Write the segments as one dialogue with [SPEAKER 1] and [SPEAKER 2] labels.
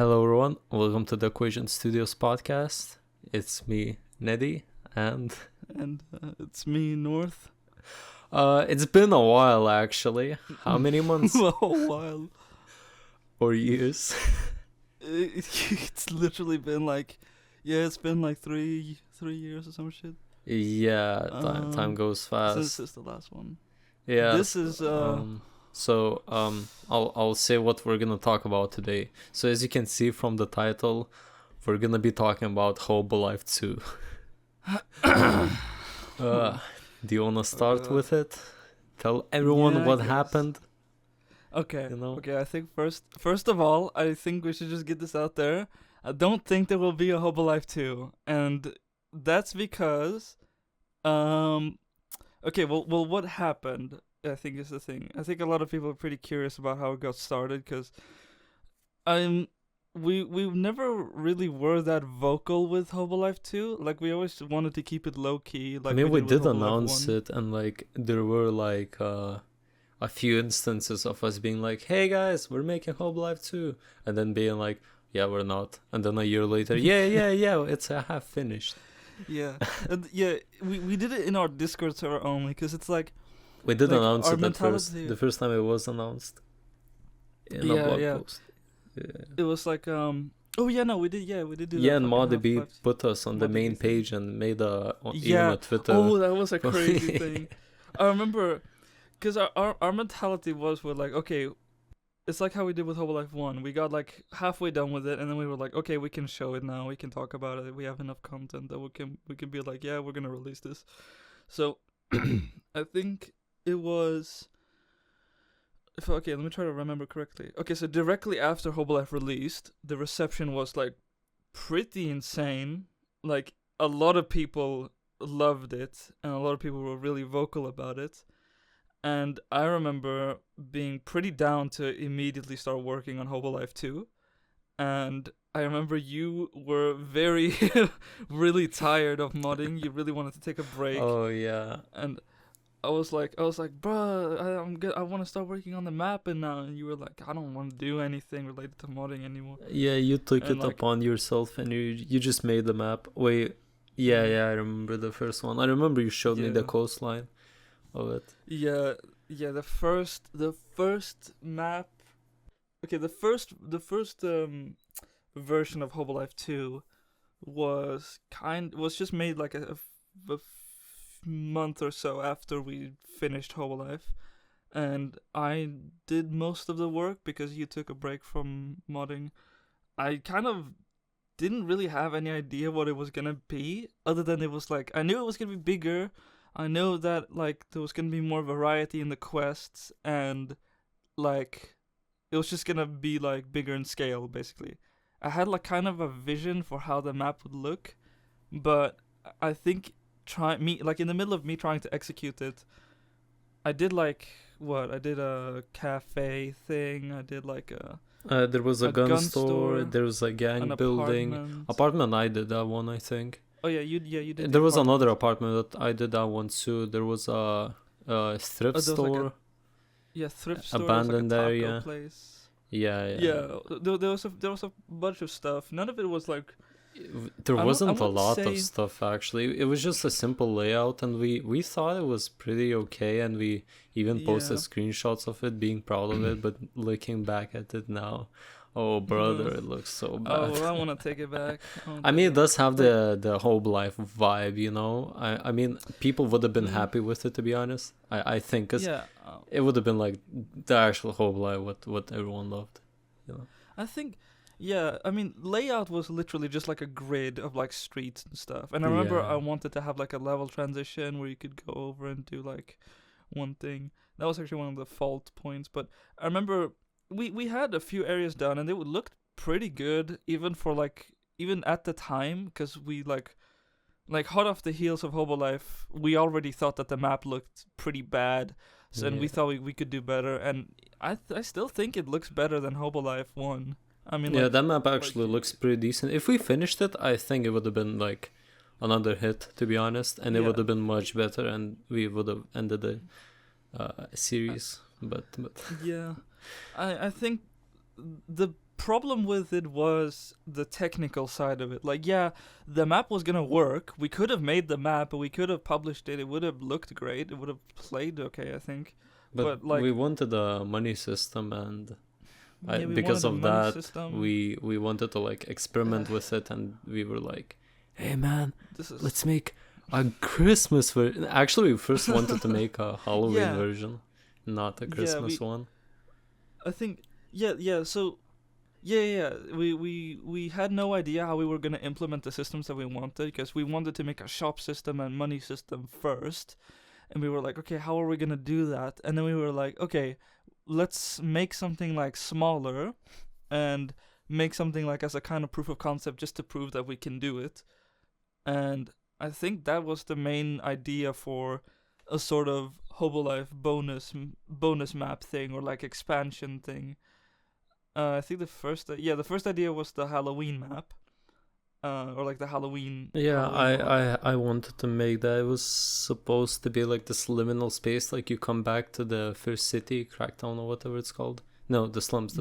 [SPEAKER 1] Hello everyone, welcome to the Equation Studios podcast. It's me, Neddy, and
[SPEAKER 2] it's me, North.
[SPEAKER 1] it's been a while actually. How many months
[SPEAKER 2] A whole while.
[SPEAKER 1] or years?
[SPEAKER 2] It's literally been it's been like three years or some shit.
[SPEAKER 1] Yeah, time goes fast.
[SPEAKER 2] Since the last one.
[SPEAKER 1] Yeah.
[SPEAKER 2] This is
[SPEAKER 1] I'll say what we're gonna talk about today. So as you can see from the title, we're gonna be talking about Hobo Life 2. Do you wanna start with it? Tell everyone what happened.
[SPEAKER 2] Okay.
[SPEAKER 1] You know?
[SPEAKER 2] Okay, I think first of all, I think we should just get this out there. I don't think there will be a Hobo Life 2, and that's because okay, well what happened, I think, is the thing. I think a lot of people are pretty curious about how it got started, because we never really were that vocal with Hobo Life 2. Like, we always wanted to keep it low key. Like,
[SPEAKER 1] I mean, we did
[SPEAKER 2] with Hobo Life
[SPEAKER 1] announce
[SPEAKER 2] 1.
[SPEAKER 1] it, and like there were like a few instances of us being like, "Hey guys, we're making Hobo Life 2," and then being like, "Yeah, we're not," and then a year later, yeah, it's half finished.
[SPEAKER 2] Yeah, and we did it in our Discord server only, because it's like
[SPEAKER 1] We did
[SPEAKER 2] like
[SPEAKER 1] announce
[SPEAKER 2] our
[SPEAKER 1] it at first.
[SPEAKER 2] mentality-
[SPEAKER 1] The first time it was announced in a
[SPEAKER 2] Yeah,
[SPEAKER 1] blog
[SPEAKER 2] yeah.
[SPEAKER 1] post. Yeah.
[SPEAKER 2] it was like we did do
[SPEAKER 1] Yeah,
[SPEAKER 2] that
[SPEAKER 1] and
[SPEAKER 2] fucking
[SPEAKER 1] Modibi
[SPEAKER 2] half-life.
[SPEAKER 1] put us on the
[SPEAKER 2] Modibi
[SPEAKER 1] main
[SPEAKER 2] thing.
[SPEAKER 1] page and made even
[SPEAKER 2] Yeah.
[SPEAKER 1] a Twitter.
[SPEAKER 2] Oh, that was a crazy thing. I remember, because our mentality was, we're like, okay, it's like how we did with Hobo Life 1. We got like halfway done with it, and then we were like, okay, we can show it now. We can talk about it. We have enough content that we can be like, yeah, we're gonna release this. So I think it was. Okay, let me try to remember correctly. Okay, so directly after Hobo Life released, the reception was like pretty insane. Like, a lot of people loved it, and a lot of people were really vocal about it. And I remember being pretty down to immediately start working on Hobo Life 2. And I remember you were very, really tired of modding. You really wanted to take a break.
[SPEAKER 1] Oh yeah.
[SPEAKER 2] And I was like, bruh, I'm good. I want to start working on the map, and now. And you were like, I don't want to do anything related to modding anymore.
[SPEAKER 1] Yeah, you took
[SPEAKER 2] And
[SPEAKER 1] it upon yourself, and you just made the map. Wait, yeah, I remember the first one. I remember you showed me the
[SPEAKER 2] Yeah.
[SPEAKER 1] coastline of it.
[SPEAKER 2] Yeah, the first map. Okay, the first version of Hobo Life 2 was just made like a month or so after we finished Hobo Life, and I did most of the work because you took a break from modding. I kind of didn't really have any idea what it was gonna be, other than it was like, I knew it was gonna be bigger. I know that like there was gonna be more variety in the quests, and like it was just gonna be like bigger in scale, basically. I had like kind of a vision for how the map would look, but I think in the middle of me trying to execute it, I did like I did a cafe thing. I did like
[SPEAKER 1] there was a gun store.
[SPEAKER 2] store,
[SPEAKER 1] There was a gang
[SPEAKER 2] an
[SPEAKER 1] building. Apartment. I did that one, I think.
[SPEAKER 2] Oh yeah, you did.
[SPEAKER 1] There was another apartment that I did that one too. There was a thrift
[SPEAKER 2] there was like
[SPEAKER 1] store.
[SPEAKER 2] thrift store.
[SPEAKER 1] Abandoned
[SPEAKER 2] there was like a
[SPEAKER 1] area.
[SPEAKER 2] taco place.
[SPEAKER 1] Yeah.
[SPEAKER 2] There was a bunch of stuff. None of it was like.
[SPEAKER 1] There
[SPEAKER 2] I
[SPEAKER 1] wasn't a
[SPEAKER 2] wouldn't
[SPEAKER 1] lot of
[SPEAKER 2] say-
[SPEAKER 1] stuff actually. It was just a simple layout, and we thought it was pretty okay, and we even posted
[SPEAKER 2] Yeah.
[SPEAKER 1] screenshots of it, being proud of it. But looking back at it now, oh brother, it looks so bad.
[SPEAKER 2] Oh, well, I want to take it back.
[SPEAKER 1] I mean, it does have the Hobo Life vibe, you know. I mean, people would have been
[SPEAKER 2] Mhm.
[SPEAKER 1] happy with it, to be honest. I think, cause
[SPEAKER 2] Yeah.
[SPEAKER 1] it would have been like the actual Hobo Life, what everyone loved, you know.
[SPEAKER 2] I think, yeah, I mean, layout was literally just like a grid of like streets and stuff. And I remember
[SPEAKER 1] Yeah.
[SPEAKER 2] I wanted to have like a level transition where you could go over and do like one thing. That was actually one of the fault points. But I remember we had a few areas done, and they would look pretty good, even at the time, because we like hot off the heels of Hobo Life, we already thought that the map looked pretty bad. So, and we
[SPEAKER 1] Yeah.
[SPEAKER 2] thought we could do better, and I still think it looks better than Hobo Life 1. I mean,
[SPEAKER 1] Yeah,
[SPEAKER 2] like,
[SPEAKER 1] that map actually looks pretty decent. If we finished it, I think it would have been like another hit, to be honest, and it
[SPEAKER 2] Yeah.
[SPEAKER 1] would have been much better, and we would have ended the series. But
[SPEAKER 2] yeah, I think the problem with it was the technical side of it. Like, yeah, the map was gonna work. We could have made the map, we could have published it. It would have looked great. It would have played okay, I think.
[SPEAKER 1] But
[SPEAKER 2] like,
[SPEAKER 1] we wanted a money system, and
[SPEAKER 2] yeah, we
[SPEAKER 1] because
[SPEAKER 2] wanted a
[SPEAKER 1] of
[SPEAKER 2] money
[SPEAKER 1] that,
[SPEAKER 2] system.
[SPEAKER 1] we wanted to like experiment with it, and we were like, "Hey man, let's make a Christmas version." Actually, we first wanted to make a Halloween
[SPEAKER 2] Yeah.
[SPEAKER 1] version, not a Christmas one.
[SPEAKER 2] I think so we had no idea how we were going to implement the systems that we wanted, because we wanted to make a shop system and money system first, and we were like, okay, how are we going to do that? And then we were like, okay, let's make something like smaller and make something like as a kind of proof of concept, just to prove that we can do it. And I think that was the main idea for a sort of Hobo Life bonus map thing, or like expansion thing. I think the first idea was the Halloween map, or like the Halloween.
[SPEAKER 1] Yeah,
[SPEAKER 2] Halloween
[SPEAKER 1] I wanted to make that. It was supposed to be like this liminal space, like you come back to the first city, Crackdown or whatever it's called. No, the slums,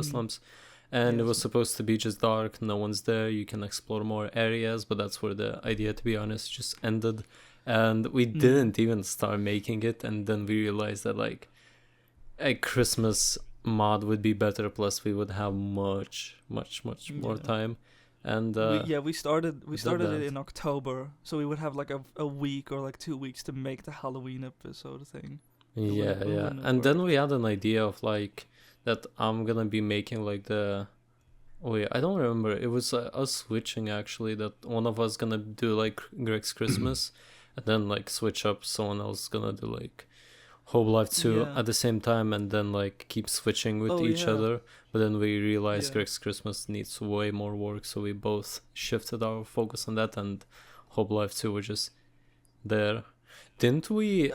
[SPEAKER 1] and
[SPEAKER 2] Yes.
[SPEAKER 1] it was supposed to be just dark, no one's there. You can explore more areas, but that's where the idea, to be honest, just ended. And we didn't even start making it, and then we realized that like a Christmas mod would be better, plus we would have much more time. And
[SPEAKER 2] we started
[SPEAKER 1] that.
[SPEAKER 2] it in October, so we would have like a week or like 2 weeks to make the Halloween episode thing.
[SPEAKER 1] Yeah, and then we had an idea of like that I'm gonna be making like the I don't remember, it was us switching actually, that one of us gonna do like Greg's Christmas and then like switch up, someone else gonna do like Hobo Life 2
[SPEAKER 2] Yeah.
[SPEAKER 1] at the same time, and then like keep switching with each other. But then we realized Greg's Christmas needs way more work, so we both shifted our focus on that, and Hobo Life 2 was just there. Didn't we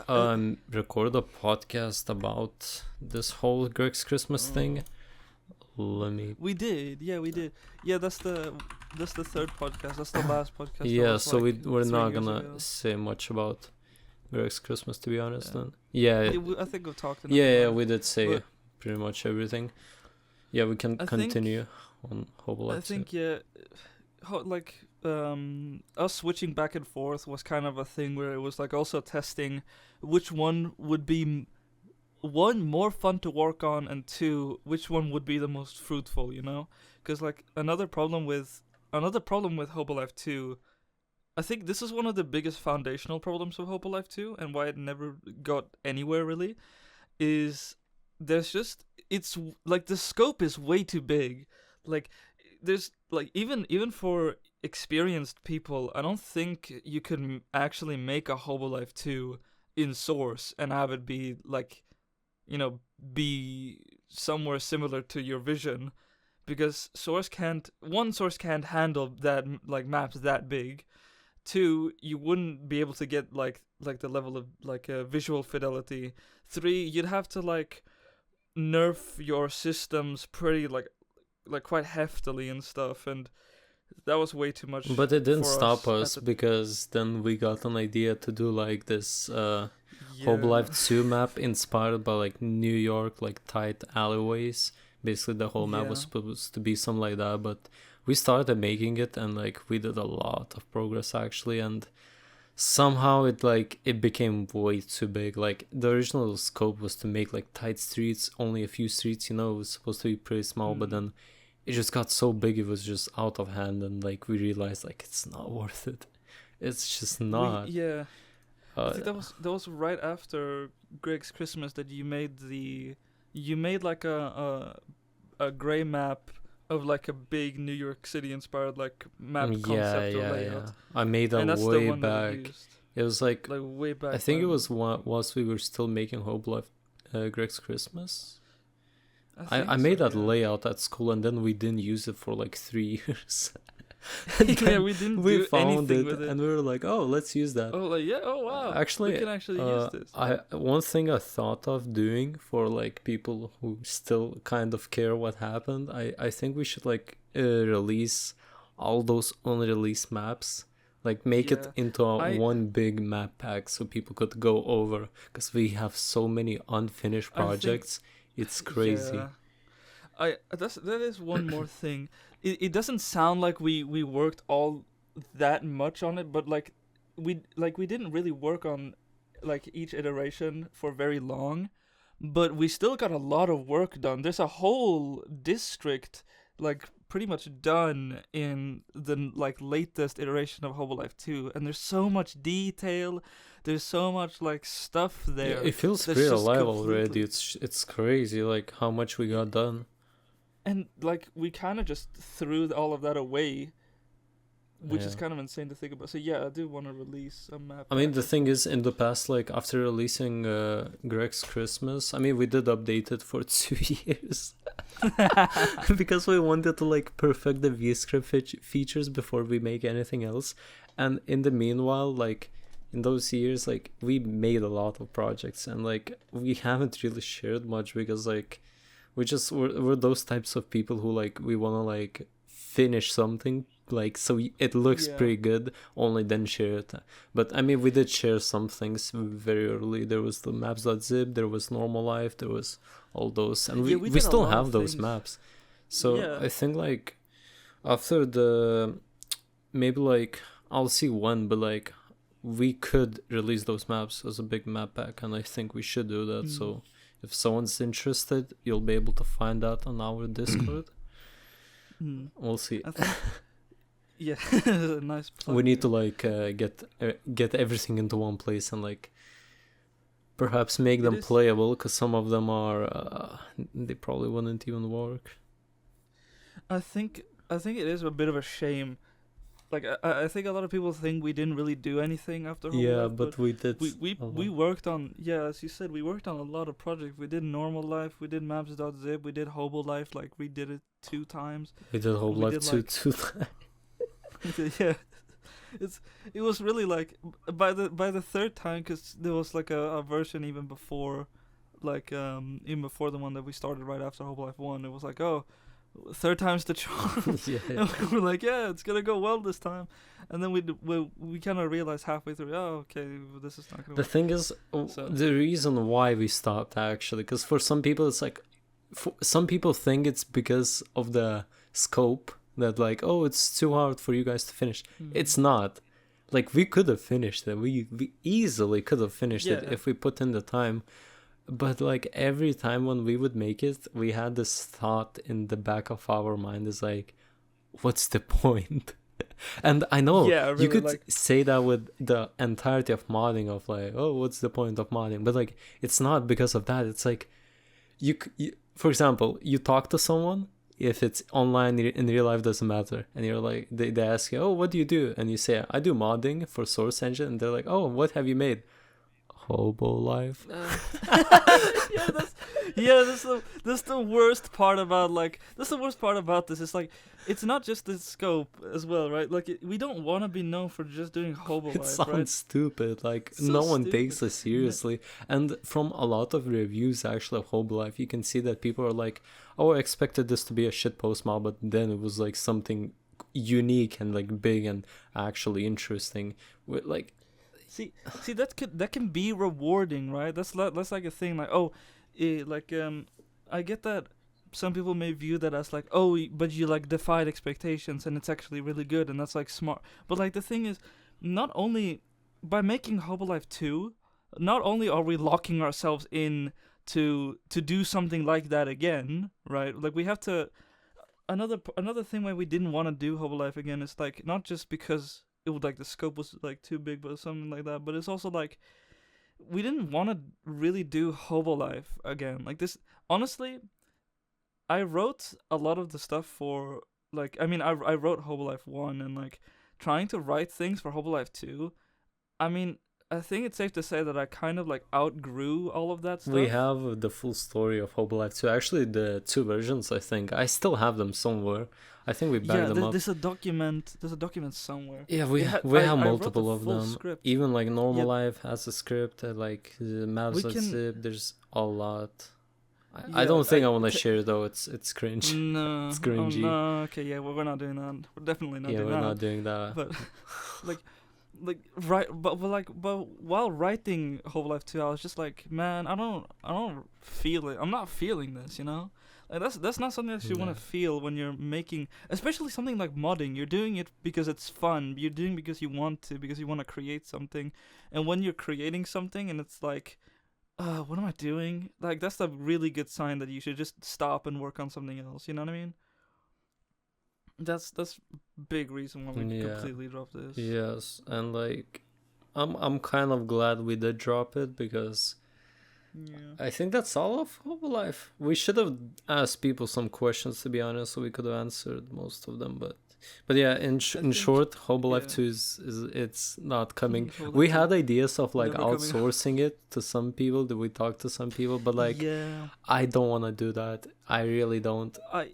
[SPEAKER 1] record a podcast about this whole Greg's Christmas thing?
[SPEAKER 2] We did. Yeah, that's the third podcast. That's the last podcast.
[SPEAKER 1] Yeah, so
[SPEAKER 2] like
[SPEAKER 1] we're
[SPEAKER 2] 3
[SPEAKER 1] not
[SPEAKER 2] years
[SPEAKER 1] gonna
[SPEAKER 2] ago.
[SPEAKER 1] say much about Greg's Christmas, to be honest.
[SPEAKER 2] Yeah.
[SPEAKER 1] Then yeah,
[SPEAKER 2] I think we talked.
[SPEAKER 1] yeah, we did say
[SPEAKER 2] But-
[SPEAKER 1] pretty much everything. Yeah, we can
[SPEAKER 2] I
[SPEAKER 1] continue on Hobo Life.
[SPEAKER 2] I think us switching back and forth was kind of a thing where it was like also testing which one would be one, more fun to work on, and two, which one would be the most fruitful, you know? Because like another problem with Hobo Life 2, I think this is one of the biggest foundational problems of Hobo Life 2, and why it never got anywhere really, is it's like the scope is way too big. Like there's like even for experienced people, I don't think you could actually make a Hobo Life 2 in Source and have it be like, be somewhere similar to your vision, because Source can't handle that, like, maps that big. Two, you wouldn't be able to get like the level of like visual fidelity. Three, you'd have to like nerf your systems pretty like quite heftily and stuff, and that was way too much.
[SPEAKER 1] But it didn't
[SPEAKER 2] for
[SPEAKER 1] stop
[SPEAKER 2] us
[SPEAKER 1] us because then we got an idea to do like this Hobo Life 2 map inspired by like New York, like tight alleyways. Basically the whole map was supposed to be something like that, but we started making it and like we did a lot of progress actually, and somehow it became way too big. Like the original scope was to make like tight streets, only a few streets, it was supposed to be pretty small, but then it just got so big, it was just out of hand, and like we realized like it's not worth it. It's just not.
[SPEAKER 2] I think that was right after Greg's Christmas that you made like a gray map of like a big New York City inspired like map concept or layout.
[SPEAKER 1] I made that way back. It was like
[SPEAKER 2] way back.
[SPEAKER 1] I think it was whilst we were still making Hobo Life Greg's Christmas. I made that layout at school, and then we didn't use it for like 3 years.
[SPEAKER 2] Yeah, we didn't do
[SPEAKER 1] found
[SPEAKER 2] anything with it,
[SPEAKER 1] and we were like, "Oh, let's use that."
[SPEAKER 2] Oh, like oh wow!
[SPEAKER 1] Actually,
[SPEAKER 2] we can actually use this.
[SPEAKER 1] One thing I thought of doing for like people who still kind of care what happened, I think we should like release all those unreleased maps, like make it into one big map pack so people could go over, because we have so many unfinished projects. It's crazy.
[SPEAKER 2] That is one more thing. It doesn't sound like we worked all that much on it, but we didn't really work on like each iteration for very long, but we still got a lot of work done. There's a whole district like pretty much done in the like latest iteration of Hobo Life 2, and there's so much detail. There's so much like stuff
[SPEAKER 1] Yeah,
[SPEAKER 2] there.
[SPEAKER 1] it feels
[SPEAKER 2] that's
[SPEAKER 1] pretty
[SPEAKER 2] just
[SPEAKER 1] alive
[SPEAKER 2] completely-
[SPEAKER 1] already. It's crazy, like how much we got done.
[SPEAKER 2] And like we kind of just threw all of that away, which is
[SPEAKER 1] Yeah.
[SPEAKER 2] kind of insane to think about. So yeah, I do want to release a map.
[SPEAKER 1] I mean, the
[SPEAKER 2] pack.
[SPEAKER 1] thing is, in the past, like after releasing Greg's Christmas, I mean, we did update it for 2 years because we wanted to like perfect the VScript features before we make anything else. And in the meanwhile, like in those years, like we made a lot of projects, and like we haven't really shared much because like we're those types of people who like we want to like finish something like so it looks
[SPEAKER 2] Yeah.
[SPEAKER 1] pretty good, only then share it. But I mean, we did share some things very early. There was the maps.zip, there was normal life, there was all those, and
[SPEAKER 2] Yeah,
[SPEAKER 1] we
[SPEAKER 2] did a
[SPEAKER 1] still
[SPEAKER 2] lot
[SPEAKER 1] have
[SPEAKER 2] of
[SPEAKER 1] those
[SPEAKER 2] things.
[SPEAKER 1] maps. So
[SPEAKER 2] Yeah.
[SPEAKER 1] I think like after the maybe like I'll see when, but like we could release those maps as a big map pack, and I think we should do that. So if someone's interested, you'll be able to find that on our Discord.
[SPEAKER 2] Mm.
[SPEAKER 1] We'll see.
[SPEAKER 2] I think. Yeah, nice.
[SPEAKER 1] We need to like get everything into one place and like perhaps make them
[SPEAKER 2] is-
[SPEAKER 1] playable, because some of them are they probably wouldn't even work.
[SPEAKER 2] I think it is a bit of a shame. Like I think a lot of people think we didn't really do anything after Hobo
[SPEAKER 1] Yeah,
[SPEAKER 2] Life,
[SPEAKER 1] but we did.
[SPEAKER 2] we worked on, yeah, as you said, we worked on a lot of projects. We did normal life, we did maps.zip, we did Hobo Life, like we did it 2 times.
[SPEAKER 1] We did Hobo
[SPEAKER 2] we
[SPEAKER 1] Life
[SPEAKER 2] did,
[SPEAKER 1] 2
[SPEAKER 2] like-
[SPEAKER 1] too.
[SPEAKER 2] Yeah, it was really like by the third time, because there was like a version even before, like even before the one that we started right after Hobo Life 1. It was like, oh, third time's the charm.
[SPEAKER 1] Yeah.
[SPEAKER 2] And we were like, yeah, it's gonna go well this time. And then we kind of realized halfway through, oh, okay, this is not gonna
[SPEAKER 1] The
[SPEAKER 2] work.
[SPEAKER 1] thing is,
[SPEAKER 2] So-
[SPEAKER 1] the reason why we stopped actually, because for some people it's like, some people think it's because of the scope, that like, oh, it's too hard for you guys to finish. It's not. Like, we could have finished it. We easily could have finished it
[SPEAKER 2] Yeah.
[SPEAKER 1] if we put in the time. But like every time when we would make it, we had this thought in the back of our mind is like, what's the point? And I know
[SPEAKER 2] Yeah, really,
[SPEAKER 1] you could
[SPEAKER 2] like-
[SPEAKER 1] say that with the entirety of modding, of like, oh, what's the point of modding? But like, it's not because of that. It's like, you for example, you talk to someone, if it's online in real life doesn't matter, and you're like, they ask you, oh, what do you do? And you say, I do modding for Source Engine, and they're like, oh, what have you made? Hobo Life.
[SPEAKER 2] That's the worst part about this. It's like, it's not just the scope as well, right? Like we don't want to be known for just doing Hobo
[SPEAKER 1] It
[SPEAKER 2] Life,
[SPEAKER 1] sounds
[SPEAKER 2] right?
[SPEAKER 1] stupid. Like,
[SPEAKER 2] So
[SPEAKER 1] no one
[SPEAKER 2] stupid.
[SPEAKER 1] takes us seriously. And from a lot of reviews actually of Hobo Life, you can see that people are like, oh, I expected this to be a shitpost mod, but then it was like something unique and like big and actually interesting. With like,
[SPEAKER 2] See, that can be rewarding, right? That's like a thing. Like, oh, I get that some people may view that as like, oh, but you like defied expectations and it's actually really good, and that's like smart. But like the thing is, not only by making Hobo Life 2, not only are we locking ourselves in to do something like that again, right? Like we have to. Another thing why we didn't want to do Hobo Life again is like not just because it would like the scope was like too big, but something like that. But it's also like we didn't want to really do Hobo Life again. Like this, honestly, I wrote a lot of the stuff for like I wrote Hobo Life 1, and like trying to write things for Hobo Life 2. I mean, I think it's safe to say that I kind of like outgrew all of that stuff.
[SPEAKER 1] we have the full story of Hobo Life 2. Actually, the 2 versions, I think. I still have them somewhere. I think we backed them up.
[SPEAKER 2] There's a document. There's a document somewhere.
[SPEAKER 1] Yeah, we
[SPEAKER 2] I
[SPEAKER 1] have
[SPEAKER 2] wrote
[SPEAKER 1] multiple
[SPEAKER 2] the
[SPEAKER 1] of
[SPEAKER 2] full
[SPEAKER 1] them.
[SPEAKER 2] script.
[SPEAKER 1] Even like Normal
[SPEAKER 2] Yeah.
[SPEAKER 1] Life has a script, like the maps
[SPEAKER 2] We
[SPEAKER 1] that
[SPEAKER 2] can-
[SPEAKER 1] zip. There's a lot. I
[SPEAKER 2] Yeah,
[SPEAKER 1] don't think I
[SPEAKER 2] I-
[SPEAKER 1] want to
[SPEAKER 2] t-
[SPEAKER 1] share though. It's cringe.
[SPEAKER 2] No,
[SPEAKER 1] It's cringy.
[SPEAKER 2] Oh, no, okay, yeah, we're not doing that. We're definitely not
[SPEAKER 1] Yeah,
[SPEAKER 2] doing
[SPEAKER 1] we're
[SPEAKER 2] that.
[SPEAKER 1] not doing that.
[SPEAKER 2] But but while writing Hobo Life 2, I was just like, man, I don't feel it. I'm not feeling this, you know. And that's not something that you want
[SPEAKER 1] Yeah.
[SPEAKER 2] to feel when you're making, especially something like modding. You're doing it because it's fun. You're doing it because you want to, because you want to create something. And when you're creating something and it's like, what am I doing? Like, that's a really good sign that you should just stop and work on something else. You know what I mean? That's big reason why we
[SPEAKER 1] Yeah.
[SPEAKER 2] completely dropped this.
[SPEAKER 1] Yes, and like I'm kind of glad we did drop it because
[SPEAKER 2] Yeah.
[SPEAKER 1] I think that's all of Hobo Life. We should have asked people some questions, to be honest, so we could have answered most of them. But yeah, in
[SPEAKER 2] I
[SPEAKER 1] in
[SPEAKER 2] think-
[SPEAKER 1] short, Hobo Life
[SPEAKER 2] yeah.
[SPEAKER 1] 2 is it's not coming.
[SPEAKER 2] Hobo Life
[SPEAKER 1] We
[SPEAKER 2] 2
[SPEAKER 1] had ideas of like
[SPEAKER 2] never coming out.
[SPEAKER 1] outsourcing it to some people. That we talked to some people, but like
[SPEAKER 2] yeah.
[SPEAKER 1] I don't want to do that. I really don't.
[SPEAKER 2] I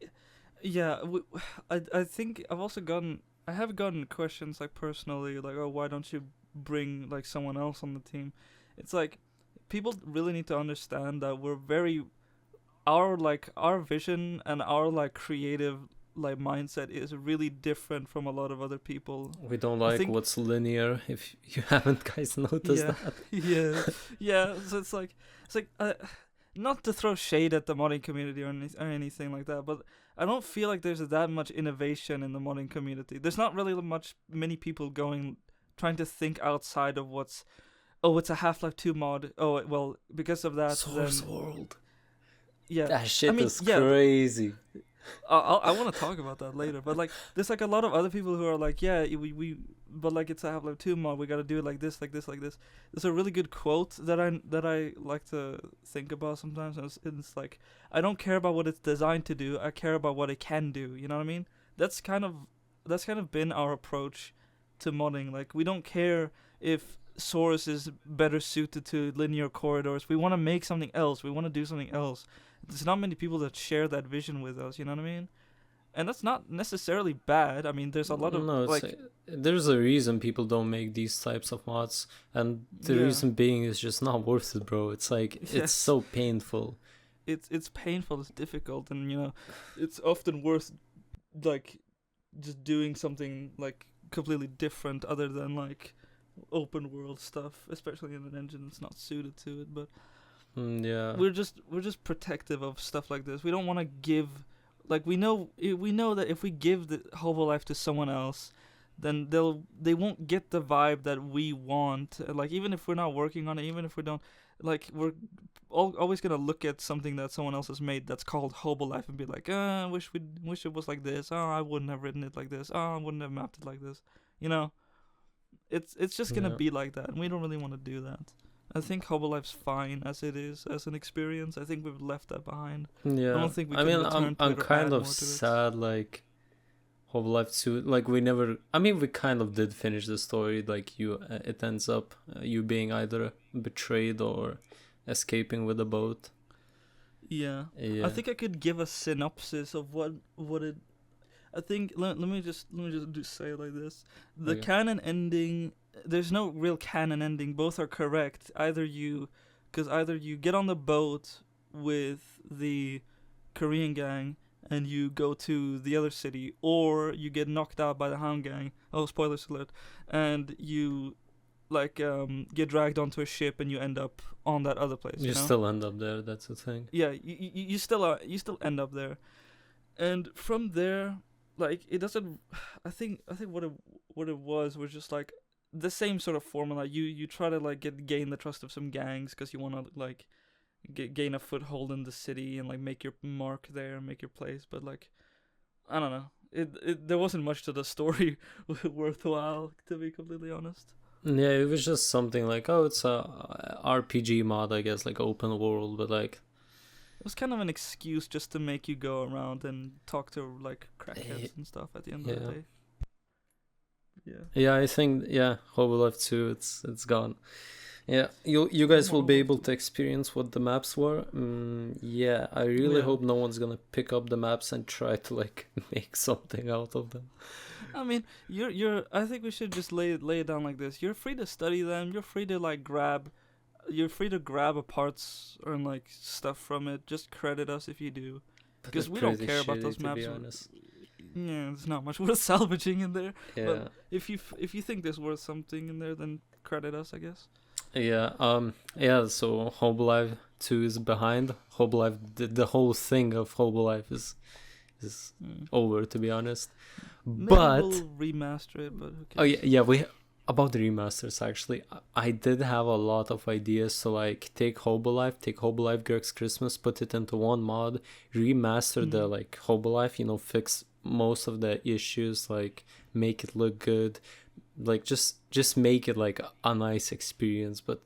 [SPEAKER 2] think I have gotten questions like personally, like, oh, why don't you bring like someone else on the team? It's like people really need to understand that our vision and our like creative like mindset is really different from a lot of other people.
[SPEAKER 1] We don't
[SPEAKER 2] I
[SPEAKER 1] like
[SPEAKER 2] think-
[SPEAKER 1] what's linear. If you haven't guys noticed
[SPEAKER 2] Yeah.
[SPEAKER 1] that.
[SPEAKER 2] yeah. So it's like not to throw shade at the modding community or anything like that, but I don't feel like there's that much innovation in the modding community. There's not really many people trying to think outside of it's a Half-Life 2 mod. Oh, well, because of that,
[SPEAKER 1] Source
[SPEAKER 2] then
[SPEAKER 1] World.
[SPEAKER 2] yeah.
[SPEAKER 1] That shit
[SPEAKER 2] mean,
[SPEAKER 1] is
[SPEAKER 2] yeah.
[SPEAKER 1] crazy.
[SPEAKER 2] I want to talk about that later, but like, there's like a lot of other people who are like, yeah, but like it's a Half-Life 2 mod. We got to do it like this, like this, like this. There's a really good quote that I like to think about sometimes. And it's like, I don't care about what it's designed to do. I care about what it can do. You know what I mean? That's kind of been our approach to modding. Like, we don't care if Source is better suited to linear corridors. We want to make something else. We want to do something else. There's not many people that share that vision with us, you know what I mean? And that's not necessarily bad. I mean, there's a lot of
[SPEAKER 1] there's a reason people don't make these types of mods, and the
[SPEAKER 2] Yeah.
[SPEAKER 1] reason being is just not worth it, bro. It's like
[SPEAKER 2] Yes.
[SPEAKER 1] it's so painful.
[SPEAKER 2] it's painful, it's difficult, and it's often worth like just doing something like completely different other than like open world stuff, especially in an engine that's not suited to it. But
[SPEAKER 1] Yeah.
[SPEAKER 2] we're just protective of stuff like this. We don't want to give, like, we know that if we give the Hobo Life to someone else, then they won't get the vibe that we want. Like, even if we're not working on it, even if we don't, like, we're always gonna look at something that someone else has made that's called Hobo Life and be like, I wish it was like this. Oh, I wouldn't have written it like this. Oh, I wouldn't have mapped it like this. It's just gonna
[SPEAKER 1] Yeah.
[SPEAKER 2] be like that, and we don't really want to do that. I think Hobo Life's fine as it is, as an experience. I think we've left that behind.
[SPEAKER 1] Yeah.
[SPEAKER 2] don't think we
[SPEAKER 1] I
[SPEAKER 2] can
[SPEAKER 1] mean,
[SPEAKER 2] return to
[SPEAKER 1] I'm
[SPEAKER 2] it or
[SPEAKER 1] kind
[SPEAKER 2] add
[SPEAKER 1] of
[SPEAKER 2] more to it.
[SPEAKER 1] sad, like Hobo Life 2, like we never. I mean, we kind of did finish the story. Like it ends up you being either betrayed or escaping with a boat.
[SPEAKER 2] Yeah.
[SPEAKER 1] Yeah.
[SPEAKER 2] I think I could give a synopsis of what it. I think let me just say it like this: the
[SPEAKER 1] Okay.
[SPEAKER 2] canon ending. There's no real canon ending. Both are correct. Either you get on the boat with the Korean gang and you go to the other city, or you get knocked out by the Hound gang. Oh, spoilers alert! And you get dragged onto a ship and you end up on that other place.
[SPEAKER 1] You
[SPEAKER 2] know?
[SPEAKER 1] still end up there. That's the thing.
[SPEAKER 2] Yeah, you still end up there, and from there, like, it doesn't. I think what it was just like the same sort of formula. You try to like gain the trust of some gangs because you want to like gain a foothold in the city and like make your mark there, make your place. But like, I don't know. There wasn't much to the story worthwhile, to be completely honest.
[SPEAKER 1] Yeah, it was just something like, oh, it's a RPG mod, I guess, like open world, but like,
[SPEAKER 2] It was kind of an excuse just to make you go around and talk to like crackheads and stuff at the end of the
[SPEAKER 1] Yeah.
[SPEAKER 2] day. Yeah.
[SPEAKER 1] yeah, I think Hobo Life 2, it's gone. Yeah, you guys will be able to experience what the maps were. Yeah, I really
[SPEAKER 2] Yeah.
[SPEAKER 1] hope no one's gonna pick up the maps and try to like make something out of them.
[SPEAKER 2] I mean, you're. I think we should just lay it down like this. You're free to study them. You're free to like grab. You're free to grab a parts or like stuff from it. Just credit us if you do,
[SPEAKER 1] But
[SPEAKER 2] because
[SPEAKER 1] they're
[SPEAKER 2] we don't
[SPEAKER 1] pretty
[SPEAKER 2] care about
[SPEAKER 1] shitty,
[SPEAKER 2] those
[SPEAKER 1] to
[SPEAKER 2] maps.
[SPEAKER 1] be honest.
[SPEAKER 2] Yeah, there's not much worth salvaging in there.
[SPEAKER 1] Yeah.
[SPEAKER 2] But if you think there's worth something in there, then credit us, I guess.
[SPEAKER 1] Yeah. Yeah. So Hobo Life 2 is behind. Hobo Life, the whole thing of Hobo Life is
[SPEAKER 2] Mm.
[SPEAKER 1] over, to be honest.
[SPEAKER 2] Maybe
[SPEAKER 1] But
[SPEAKER 2] we'll remaster it, but who
[SPEAKER 1] oh
[SPEAKER 2] cares?
[SPEAKER 1] yeah, we about the remasters actually. I did have a lot of ideas to like take Hobo Life, take Hobo Life Greg's Christmas, put it into one mod, remaster the
[SPEAKER 2] Mm.
[SPEAKER 1] like Hobo Life, fix most of the issues, like make it look good, like just make it like a nice experience. But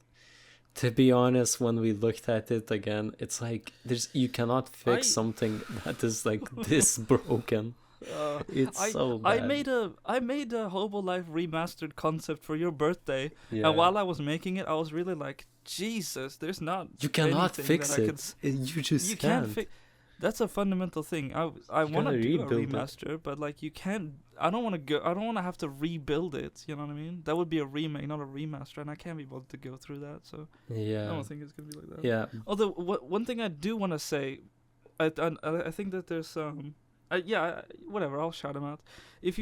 [SPEAKER 1] to be honest, when we looked at it again, it's like you cannot fix
[SPEAKER 2] I
[SPEAKER 1] something that is like this broken.
[SPEAKER 2] Uh,
[SPEAKER 1] It's
[SPEAKER 2] I
[SPEAKER 1] so
[SPEAKER 2] I
[SPEAKER 1] bad.
[SPEAKER 2] made a Hobo Life remastered concept for your birthday, and
[SPEAKER 1] Yeah.
[SPEAKER 2] while I was making it, I was really like, Jesus, there's not
[SPEAKER 1] You cannot
[SPEAKER 2] anything that
[SPEAKER 1] fix
[SPEAKER 2] I could.
[SPEAKER 1] it. You just
[SPEAKER 2] You can't
[SPEAKER 1] can't.
[SPEAKER 2] fix. That's a fundamental thing. I
[SPEAKER 1] You
[SPEAKER 2] want to
[SPEAKER 1] gotta
[SPEAKER 2] do a
[SPEAKER 1] rebuild it.
[SPEAKER 2] remaster, but like you can't. I don't want to go. I don't want to have to rebuild it. You know what I mean? That would be a remake, not a remaster, and I can't be bothered to go through that. So I
[SPEAKER 1] Yeah.
[SPEAKER 2] don't think it's gonna be like that.
[SPEAKER 1] Yeah.
[SPEAKER 2] Although one thing I do want to say, I think that there's whatever. I'll shout him out. If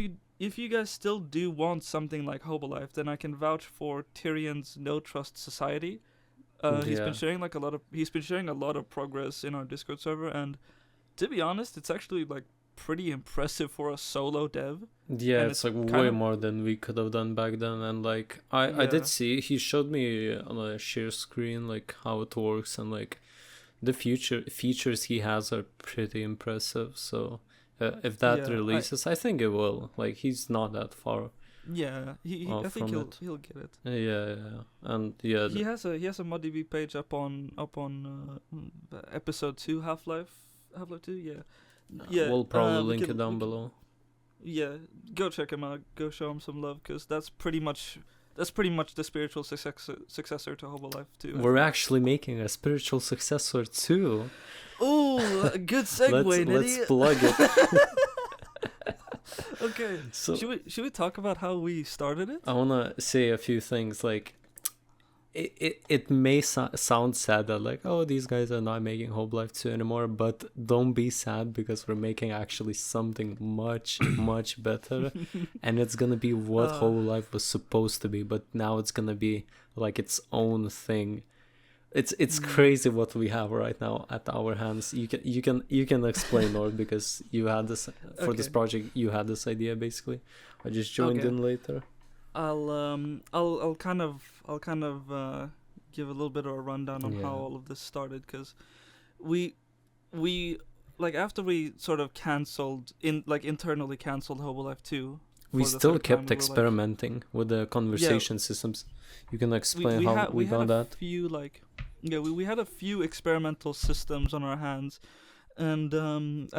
[SPEAKER 2] you guys still do want something like Hobo Life, then I can vouch for Tyrion's No Trust Society.
[SPEAKER 1] Yeah.
[SPEAKER 2] He's been sharing a lot of progress in our Discord server, and to be honest, it's actually like pretty impressive for a solo dev,
[SPEAKER 1] Yeah,
[SPEAKER 2] and
[SPEAKER 1] it's
[SPEAKER 2] it's
[SPEAKER 1] like
[SPEAKER 2] kind
[SPEAKER 1] way
[SPEAKER 2] of
[SPEAKER 1] more than we could have done back then. And like I did
[SPEAKER 2] yeah
[SPEAKER 1] see he showed me on a share screen like how it works, and like the future features he has are pretty impressive. So if that
[SPEAKER 2] yeah I
[SPEAKER 1] releases, I think it will. Like he's not that far
[SPEAKER 2] yeah he
[SPEAKER 1] off
[SPEAKER 2] I think
[SPEAKER 1] from it.
[SPEAKER 2] he'll get it.
[SPEAKER 1] Yeah. And yeah,
[SPEAKER 2] He has a ModDB page up on episode 2 Half-Life 2, yeah. Yeah,
[SPEAKER 1] we'll probably
[SPEAKER 2] we
[SPEAKER 1] link it
[SPEAKER 2] can
[SPEAKER 1] down below.
[SPEAKER 2] yeah, go check him out. Go show him some love, cuz that's pretty much the spiritual successor to Hobo Life 2.
[SPEAKER 1] We're actually making a spiritual successor too.
[SPEAKER 2] Oh, good segue,
[SPEAKER 1] Let's
[SPEAKER 2] Nitty.
[SPEAKER 1] plug it.
[SPEAKER 2] Okay,
[SPEAKER 1] So
[SPEAKER 2] should we talk about how we started it?
[SPEAKER 1] I wanna say a few things. Like it may sound sad that like, oh, these guys are not making Hope Life 2 anymore, but don't be sad, because we're making actually something much much better, and it's gonna be what
[SPEAKER 2] Uh,
[SPEAKER 1] Hope Life was supposed to be, but now it's gonna be like its own thing. It's
[SPEAKER 2] mm,
[SPEAKER 1] crazy what we have right now at our hands. You can explain, Lord, because you had this for this
[SPEAKER 2] okay,
[SPEAKER 1] project. You had this idea basically. I just joined
[SPEAKER 2] okay.
[SPEAKER 1] in later.
[SPEAKER 2] I'll kind of give a little bit of a rundown on how
[SPEAKER 1] Yeah,
[SPEAKER 2] all of this started, because we we like after we sort of internally canceled Hobo Life 2
[SPEAKER 1] we
[SPEAKER 2] for the
[SPEAKER 1] still
[SPEAKER 2] third time.
[SPEAKER 1] kept
[SPEAKER 2] We were like,
[SPEAKER 1] experimenting with the
[SPEAKER 2] yeah,
[SPEAKER 1] conversation systems. You can explain how we
[SPEAKER 2] we had
[SPEAKER 1] got
[SPEAKER 2] a
[SPEAKER 1] that.
[SPEAKER 2] few we had a few experimental systems on our hands, and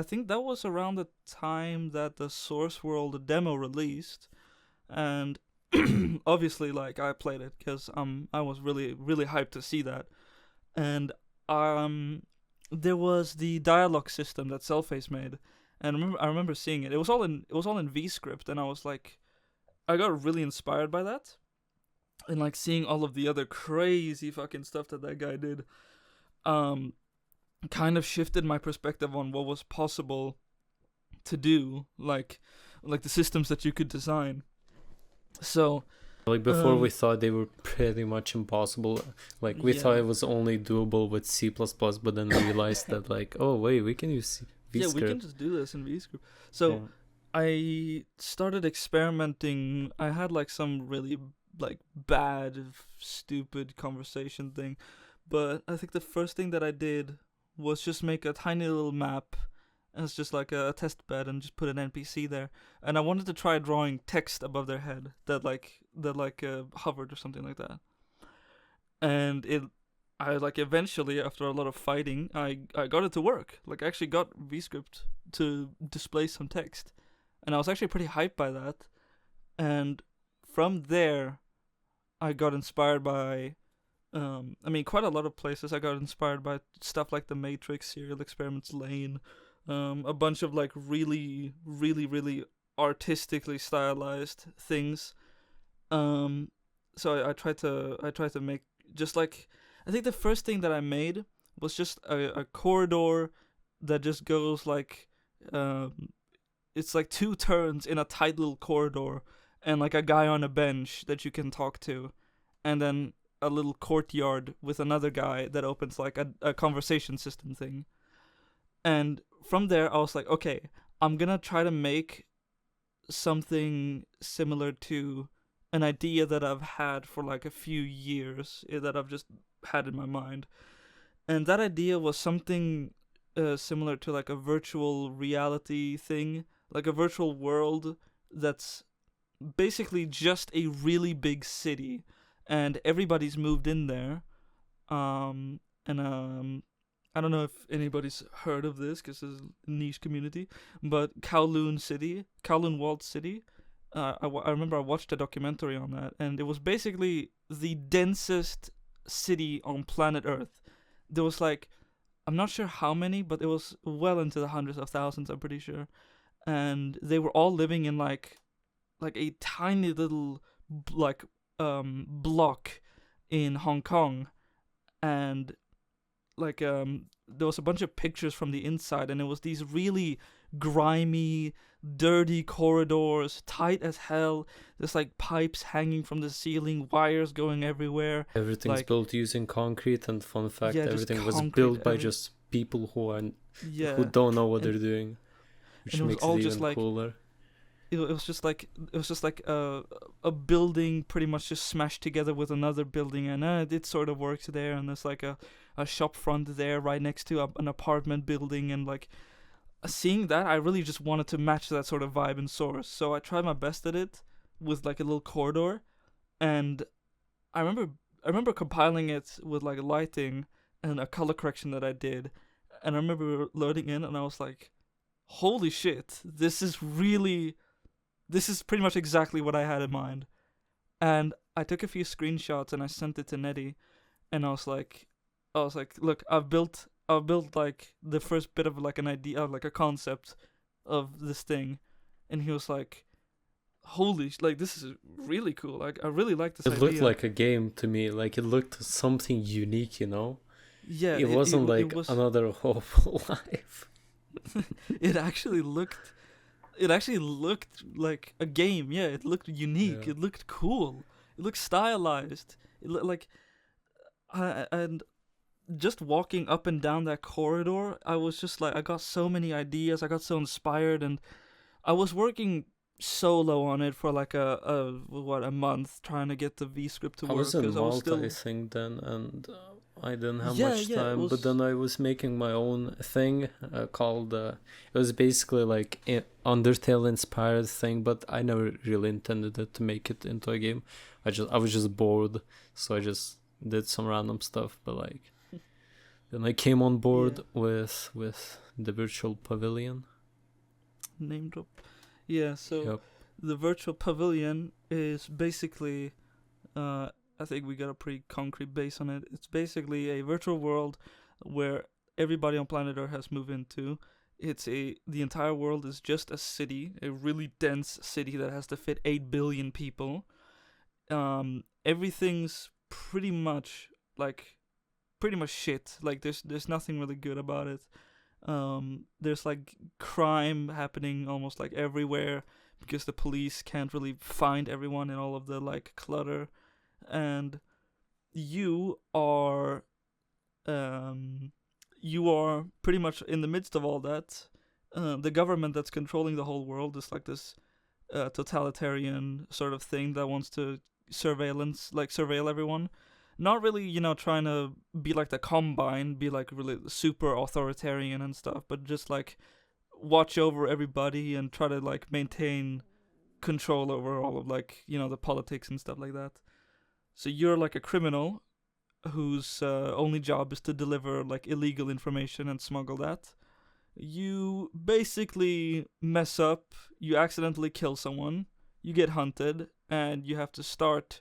[SPEAKER 2] I think that was around the time that the Source World demo released, and obviously like I played it because I was really hyped to see that, and there was the dialogue system that Cellface made, and I remember seeing it. It was all in VScript, and I was like, I got really inspired by that, and like seeing all of the other crazy fucking stuff that guy did, um, kind of shifted my perspective on what was possible to do, like the systems that you could design. So,
[SPEAKER 1] Like before, we
[SPEAKER 2] um,
[SPEAKER 1] thought they were pretty much impossible. Like we thought
[SPEAKER 2] yeah,
[SPEAKER 1] it was only doable with C++, but then realized that like, oh wait, we can use
[SPEAKER 2] yeah, we can
[SPEAKER 1] VScript.
[SPEAKER 2] just do this in VScript.
[SPEAKER 1] Yeah.
[SPEAKER 2] So I started experimenting. I had like some really like bad, stupid conversation thing, but I think the first thing that I did was just make a tiny little map as just like a test bed and just put an NPC there. And I wanted to try drawing text above their head that hovered or something like that. And I like eventually after a lot of fighting, I got it to work. Like I actually got VScript to display some text, and I was actually pretty hyped by that. And from there, I got inspired by, I mean, quite a lot of places. I got inspired by stuff like The Matrix, Serial Experiments Lane, a bunch of like really artistically stylized things. Um, so I tried to make just like, I think the first thing that I made was just a corridor that just goes like, um, it's like two turns in a tight little corridor, and like a guy on a bench that you can talk to, and then a little courtyard with another guy that opens like a conversation system thing. And from there, I was like, okay, I'm gonna try to make something similar to an idea that I've had for like a few years, that I've just had in my mind. And that idea was something similar to like a virtual reality thing, like a virtual world that's basically just a really big city, and everybody's moved in there. And I don't know if anybody's heard of this because it's a niche community, but Kowloon Walled City. I remember I watched a documentary on that, and it was basically the densest city on planet Earth. There was like, I'm not sure how many, but it was well into the hundreds of thousands, I'm pretty sure. And they were all living in like a tiny little block in Hong Kong. And like there was a bunch of pictures from the inside, and it was these really grimy, dirty corridors, tight as hell. There's like pipes hanging from the ceiling, wires going everywhere.
[SPEAKER 1] Everything's
[SPEAKER 2] like,
[SPEAKER 1] built using concrete, and fun fact,
[SPEAKER 2] yeah,
[SPEAKER 1] everything was built by just people who don't know what they're doing, which
[SPEAKER 2] and it was
[SPEAKER 1] makes
[SPEAKER 2] all
[SPEAKER 1] it
[SPEAKER 2] just
[SPEAKER 1] even
[SPEAKER 2] like
[SPEAKER 1] cooler.
[SPEAKER 2] it was just like a building pretty much just smashed together with another building, and it sort of works there. And there's like a shop front there right next to an apartment building, and like seeing that, I really just wanted to match that sort of vibe and source. So I tried my best at it with like a little corridor, and I remember compiling it with like lighting and a color correction that I did, and I remember loading in, and I was like, holy shit, this is pretty much exactly what I had in mind. And I took a few screenshots and I sent it to Nettie, and I was like, look, I've built like the first bit of like an idea, like a concept of this thing. And he was like, holy, like, this is really cool. Like, I really like this idea.
[SPEAKER 1] It looked like a game to me. Like, it looked something unique, you know?
[SPEAKER 2] Yeah.
[SPEAKER 1] It wasn't like another Hobo Life.
[SPEAKER 2] It actually looked like a game. Yeah, it looked unique.
[SPEAKER 1] Yeah.
[SPEAKER 2] It looked cool. It looked stylized. It looked like, and just walking up and down that corridor, I was just like, I got so many ideas. I got so inspired, and I was working solo on it for like a month, trying to get the V script to work.
[SPEAKER 1] I was in Malta,
[SPEAKER 2] I
[SPEAKER 1] I think, then, and I didn't have
[SPEAKER 2] Yeah,
[SPEAKER 1] much
[SPEAKER 2] yeah, it
[SPEAKER 1] time.
[SPEAKER 2] was-
[SPEAKER 1] But then I was making my own thing called. It was basically like an Undertale inspired thing, but I never really intended it to make it into a game. I was just bored, so I just did some random stuff. But like, then I came on board with the virtual pavilion.
[SPEAKER 2] Name drop. Yeah, so
[SPEAKER 1] Yep.
[SPEAKER 2] the virtual pavilion is basically, I think we got a pretty concrete base on it. It's basically a virtual world where everybody on planet Earth has moved into. The entire world is just a city, a really dense city that has to fit 8 billion people. Everything's pretty much shit. Like, there's nothing really good about it. There's like crime happening almost like everywhere because the police can't really find everyone in all of the like clutter, and you are pretty much in the midst of all that. The government that's controlling the whole world is like this totalitarian sort of thing that wants to surveil everyone. Not really, trying to be like the Combine, be like really super authoritarian and stuff, but just like watch over everybody and try to like maintain control over all of like, the politics and stuff like that. So you're like a criminal whose only job is to deliver like illegal information and smuggle that. You basically mess up, you accidentally kill someone, you get hunted, and you have to start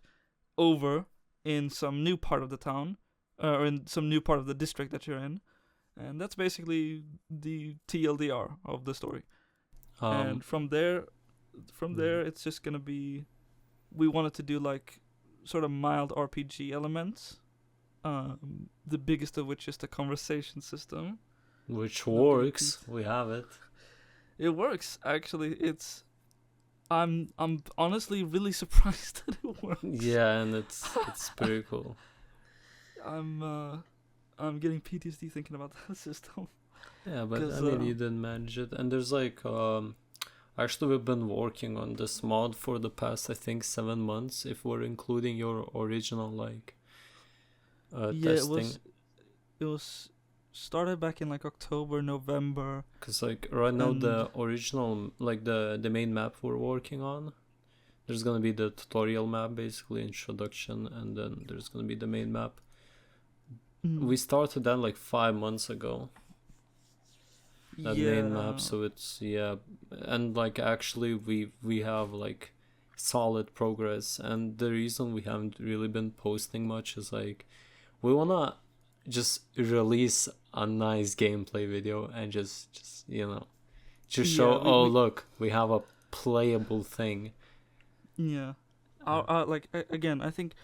[SPEAKER 2] over in some new part of the town, or in some new part of the district that you're in. And that's basically the TLDR of the story. And from there, it's just gonna be, we wanted to do like sort of mild RPG elements. The biggest of which is the conversation system.
[SPEAKER 1] Which works. We have it.
[SPEAKER 2] It works, actually. I'm honestly really surprised that it works.
[SPEAKER 1] Yeah, and it's pretty cool.
[SPEAKER 2] I'm getting PTSD thinking about that system.
[SPEAKER 1] Yeah, but
[SPEAKER 2] 'Cause,
[SPEAKER 1] I mean, you didn't manage it, and there's like actually we've been working on this mod for the past I think 7 months, if we're including your original like
[SPEAKER 2] yeah,
[SPEAKER 1] testing.
[SPEAKER 2] it was started back in like October, November,
[SPEAKER 1] Cause like right now
[SPEAKER 2] and
[SPEAKER 1] the original like the main map we're working on, there's gonna be the tutorial map, basically introduction, and then there's gonna be the main map. We started that like 5 months ago, that main map, so it's yeah, and like actually we have like solid progress, and the reason we haven't really been posting much is like we wanna just release a nice gameplay video and just just show, oh look, we have a playable thing.
[SPEAKER 2] Yeah. Our like again, I think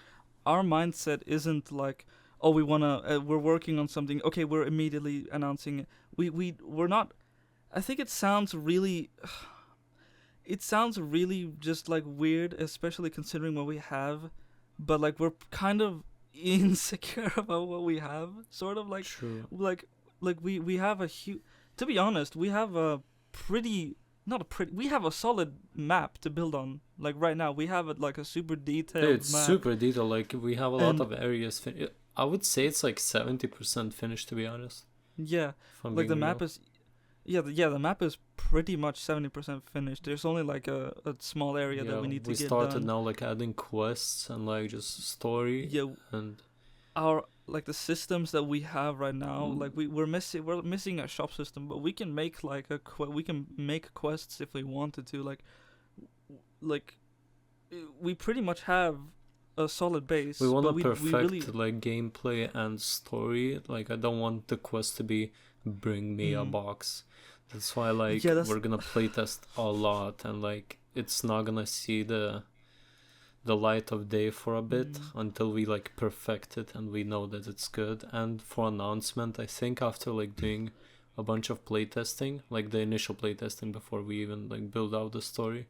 [SPEAKER 2] our mindset isn't like, oh, we wanna we're working on something. Okay, we're immediately announcing it. We're not. I think it sounds really. It sounds really just like weird, especially considering what we have. But like we're kind of insecure about what we have. Sort of like
[SPEAKER 1] True.
[SPEAKER 2] like we have a huge. To be honest, we have a pretty not a pretty. We have a solid map to build on. Like right now, we have like a super detailed
[SPEAKER 1] It's
[SPEAKER 2] map.
[SPEAKER 1] super detailed. Like we have a lot
[SPEAKER 2] And
[SPEAKER 1] of areas. I would say it's like 70% finished, to be honest.
[SPEAKER 2] yeah,
[SPEAKER 1] If I'm
[SPEAKER 2] like the
[SPEAKER 1] being
[SPEAKER 2] map
[SPEAKER 1] real.
[SPEAKER 2] is. Yeah, the map is pretty much 70% finished. There's only like a small area that we need to
[SPEAKER 1] we
[SPEAKER 2] get
[SPEAKER 1] started
[SPEAKER 2] done.
[SPEAKER 1] now like adding quests and like just story.
[SPEAKER 2] Yeah,
[SPEAKER 1] And
[SPEAKER 2] our like the systems that we have right now, like we're missing a shop system, but we can make like we can make quests if we wanted to. Like we pretty much have a solid base.
[SPEAKER 1] we want to
[SPEAKER 2] but
[SPEAKER 1] perfect
[SPEAKER 2] we really
[SPEAKER 1] like gameplay and story. Like I don't want the quest to be bring me a box. That's why like we're gonna playtest a lot, and like it's not gonna see the light of day for a bit until we like perfect it and we know that it's good. And for announcement, I think after like doing a bunch of playtesting, like the initial playtesting before we even like build out the story,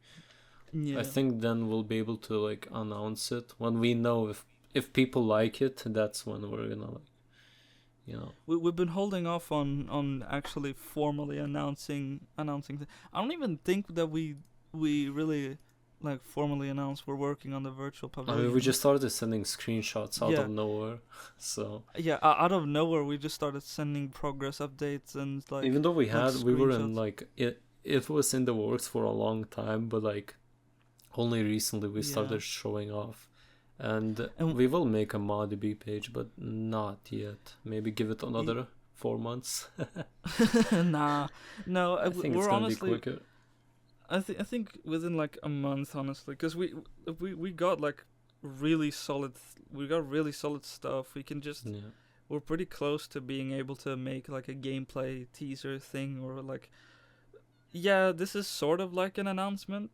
[SPEAKER 1] I think then we'll be able to like announce it when we know if people like it. That's when we're gonna like,
[SPEAKER 2] we've been holding off on actually formally announcing I don't even think that we really like formally announced we're working on the virtual pavilion.
[SPEAKER 1] I mean, we just started sending screenshots out of nowhere. So
[SPEAKER 2] yeah, out of nowhere we just started sending progress updates and like,
[SPEAKER 1] even though we were in
[SPEAKER 2] screenshots.
[SPEAKER 1] like it was in the works for a long time, but like only recently we started showing off. And we will make a ModDB page, but not yet. Maybe give it another 4 months.
[SPEAKER 2] No,
[SPEAKER 1] I think
[SPEAKER 2] we're
[SPEAKER 1] it's gonna
[SPEAKER 2] honestly
[SPEAKER 1] be quicker.
[SPEAKER 2] I think within like a month, honestly, because we got like really solid. We got really solid stuff. We can just we're pretty close to being able to make like a gameplay teaser thing, or like this is sort of like an announcement.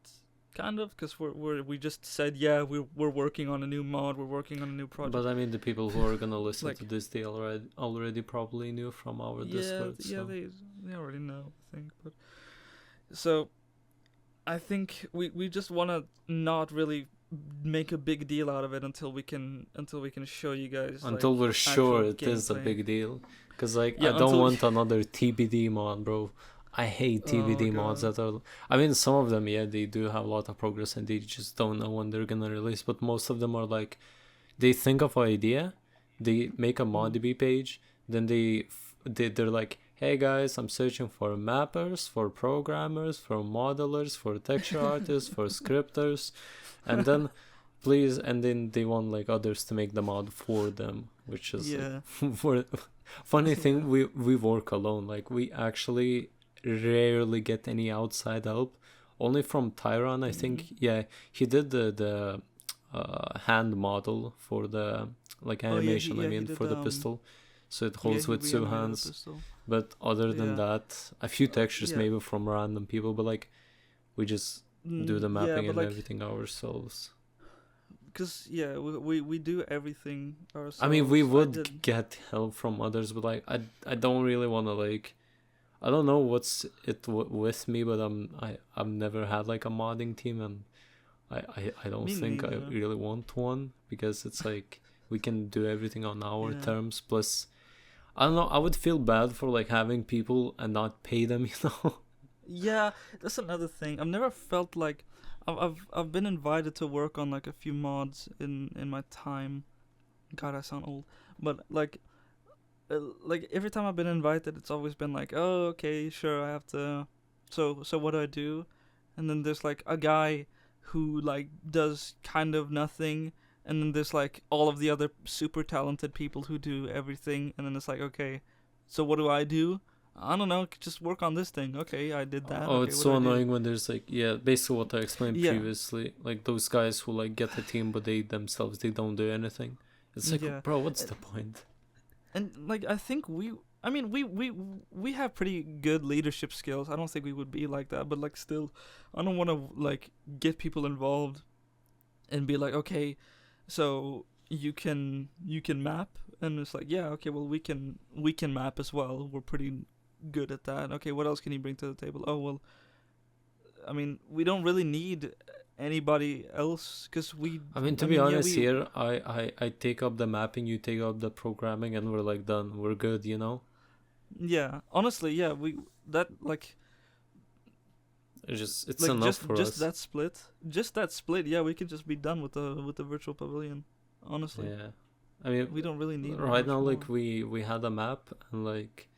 [SPEAKER 2] Kind of, because we just said we're working on a new mod, we're working on a new project.
[SPEAKER 1] But I mean, the people who are gonna listen to this, they already probably knew from our Discord.
[SPEAKER 2] Yeah, they already know, I think. But so I think we just want to not really make a big deal out of it until we can show you guys.
[SPEAKER 1] Until we're sure it is a big deal, because like I don't want another TBD mod, bro. I hate TBD mods that are. I mean, some of them, they do have a lot of progress and they just don't know when they're gonna release. But most of them are like, they think of an idea, they make a ModDB page, then they're like, hey guys, I'm searching for mappers, for programmers, for modelers, for texture artists, for scripters, and then please, and then they want like others to make the mod for them, which is like, funny thing. We work alone. Like we actually rarely get any outside help, only from Tyron. I think he did the hand model for the like animation. I mean, for the pistol, so it holds with two hands. But other than that, a few textures maybe from random people, but like we just do the mapping and like, everything ourselves.
[SPEAKER 2] Because we do everything ourselves.
[SPEAKER 1] I mean, we would get help from others, but like I don't really want to like. I don't know what's it with me, but I've never had like a modding team, and I don't think I really want one, because it's like we can do everything on our
[SPEAKER 2] Yeah.
[SPEAKER 1] terms. Plus, I don't know, I would feel bad for like having people and not pay them, you know.
[SPEAKER 2] Yeah, that's another thing. I've never felt like I've been invited to work on like a few mods in my time. God, I sound old, but like every time I've been invited, it's always been like, oh, okay, sure, I have to. So what do I do? And then there's like a guy who like does kind of nothing, and then there's like all of the other super talented people who do everything, and then it's like, okay, so what do I do? I don't know, just work on this thing. Okay, I did that.
[SPEAKER 1] Oh,
[SPEAKER 2] Okay,
[SPEAKER 1] it's
[SPEAKER 2] what
[SPEAKER 1] so
[SPEAKER 2] do I do?
[SPEAKER 1] annoying when there's like, yeah, basically what I explained
[SPEAKER 2] Yeah,
[SPEAKER 1] previously, like those guys who like get the team but they themselves they don't do anything. It's like,
[SPEAKER 2] yeah.
[SPEAKER 1] bro, what's the point?
[SPEAKER 2] And like I think I mean we have pretty good leadership skills. I don't think we would be like that, but like still I don't want to like get people involved and be like, okay, so you can map, and it's like, yeah, okay, well we can map as well. We're pretty good at that. Okay, what else can you bring to the table? Oh, well, I mean, we don't really need anybody else because
[SPEAKER 1] I mean, to be honest, here I take up the mapping, you take up the programming, and we're like done. We're good, you know.
[SPEAKER 2] yeah, honestly, yeah, we that
[SPEAKER 1] It's
[SPEAKER 2] like
[SPEAKER 1] enough for
[SPEAKER 2] just
[SPEAKER 1] us.
[SPEAKER 2] that split, yeah, we can just be done with the virtual pavilion, honestly.
[SPEAKER 1] Yeah, I mean,
[SPEAKER 2] We don't really need
[SPEAKER 1] right
[SPEAKER 2] much
[SPEAKER 1] now, like
[SPEAKER 2] more.
[SPEAKER 1] we had a map, and like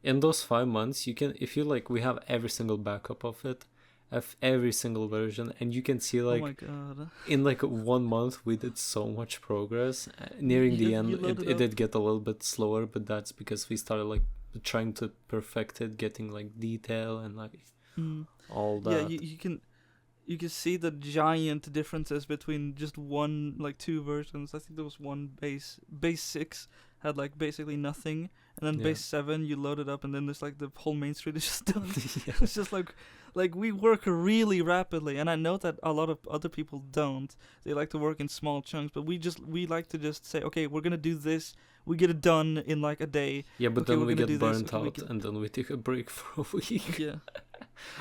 [SPEAKER 1] in those 5 months, you can, if you like, we have every single backup of it, of every single version, and you can see
[SPEAKER 2] Oh my
[SPEAKER 1] like
[SPEAKER 2] god.
[SPEAKER 1] in like 1 month we did so much progress. Nearing the end,
[SPEAKER 2] You load it
[SPEAKER 1] it
[SPEAKER 2] up.
[SPEAKER 1] did get a little bit slower, but that's because we started like trying to perfect it, getting like detail and like
[SPEAKER 2] Mm.
[SPEAKER 1] all
[SPEAKER 2] Yeah,
[SPEAKER 1] that.
[SPEAKER 2] you can see the giant differences between just one, like two versions. I think there was one base 6 had like basically nothing, and then
[SPEAKER 1] Yeah.
[SPEAKER 2] base 7 you load it up, and then there's like the whole main street is just done.
[SPEAKER 1] Yeah.
[SPEAKER 2] It's just like we work really rapidly, and I know that a lot of other people don't. They like to work in small chunks, but we like to just say, okay, we're gonna do this. We get it done in like a day.
[SPEAKER 1] Yeah, but
[SPEAKER 2] Okay,
[SPEAKER 1] then
[SPEAKER 2] we're
[SPEAKER 1] we
[SPEAKER 2] gonna
[SPEAKER 1] get
[SPEAKER 2] do this.
[SPEAKER 1] burnt
[SPEAKER 2] Okay, we
[SPEAKER 1] out,
[SPEAKER 2] get
[SPEAKER 1] and then we take a break for a week.
[SPEAKER 2] yeah.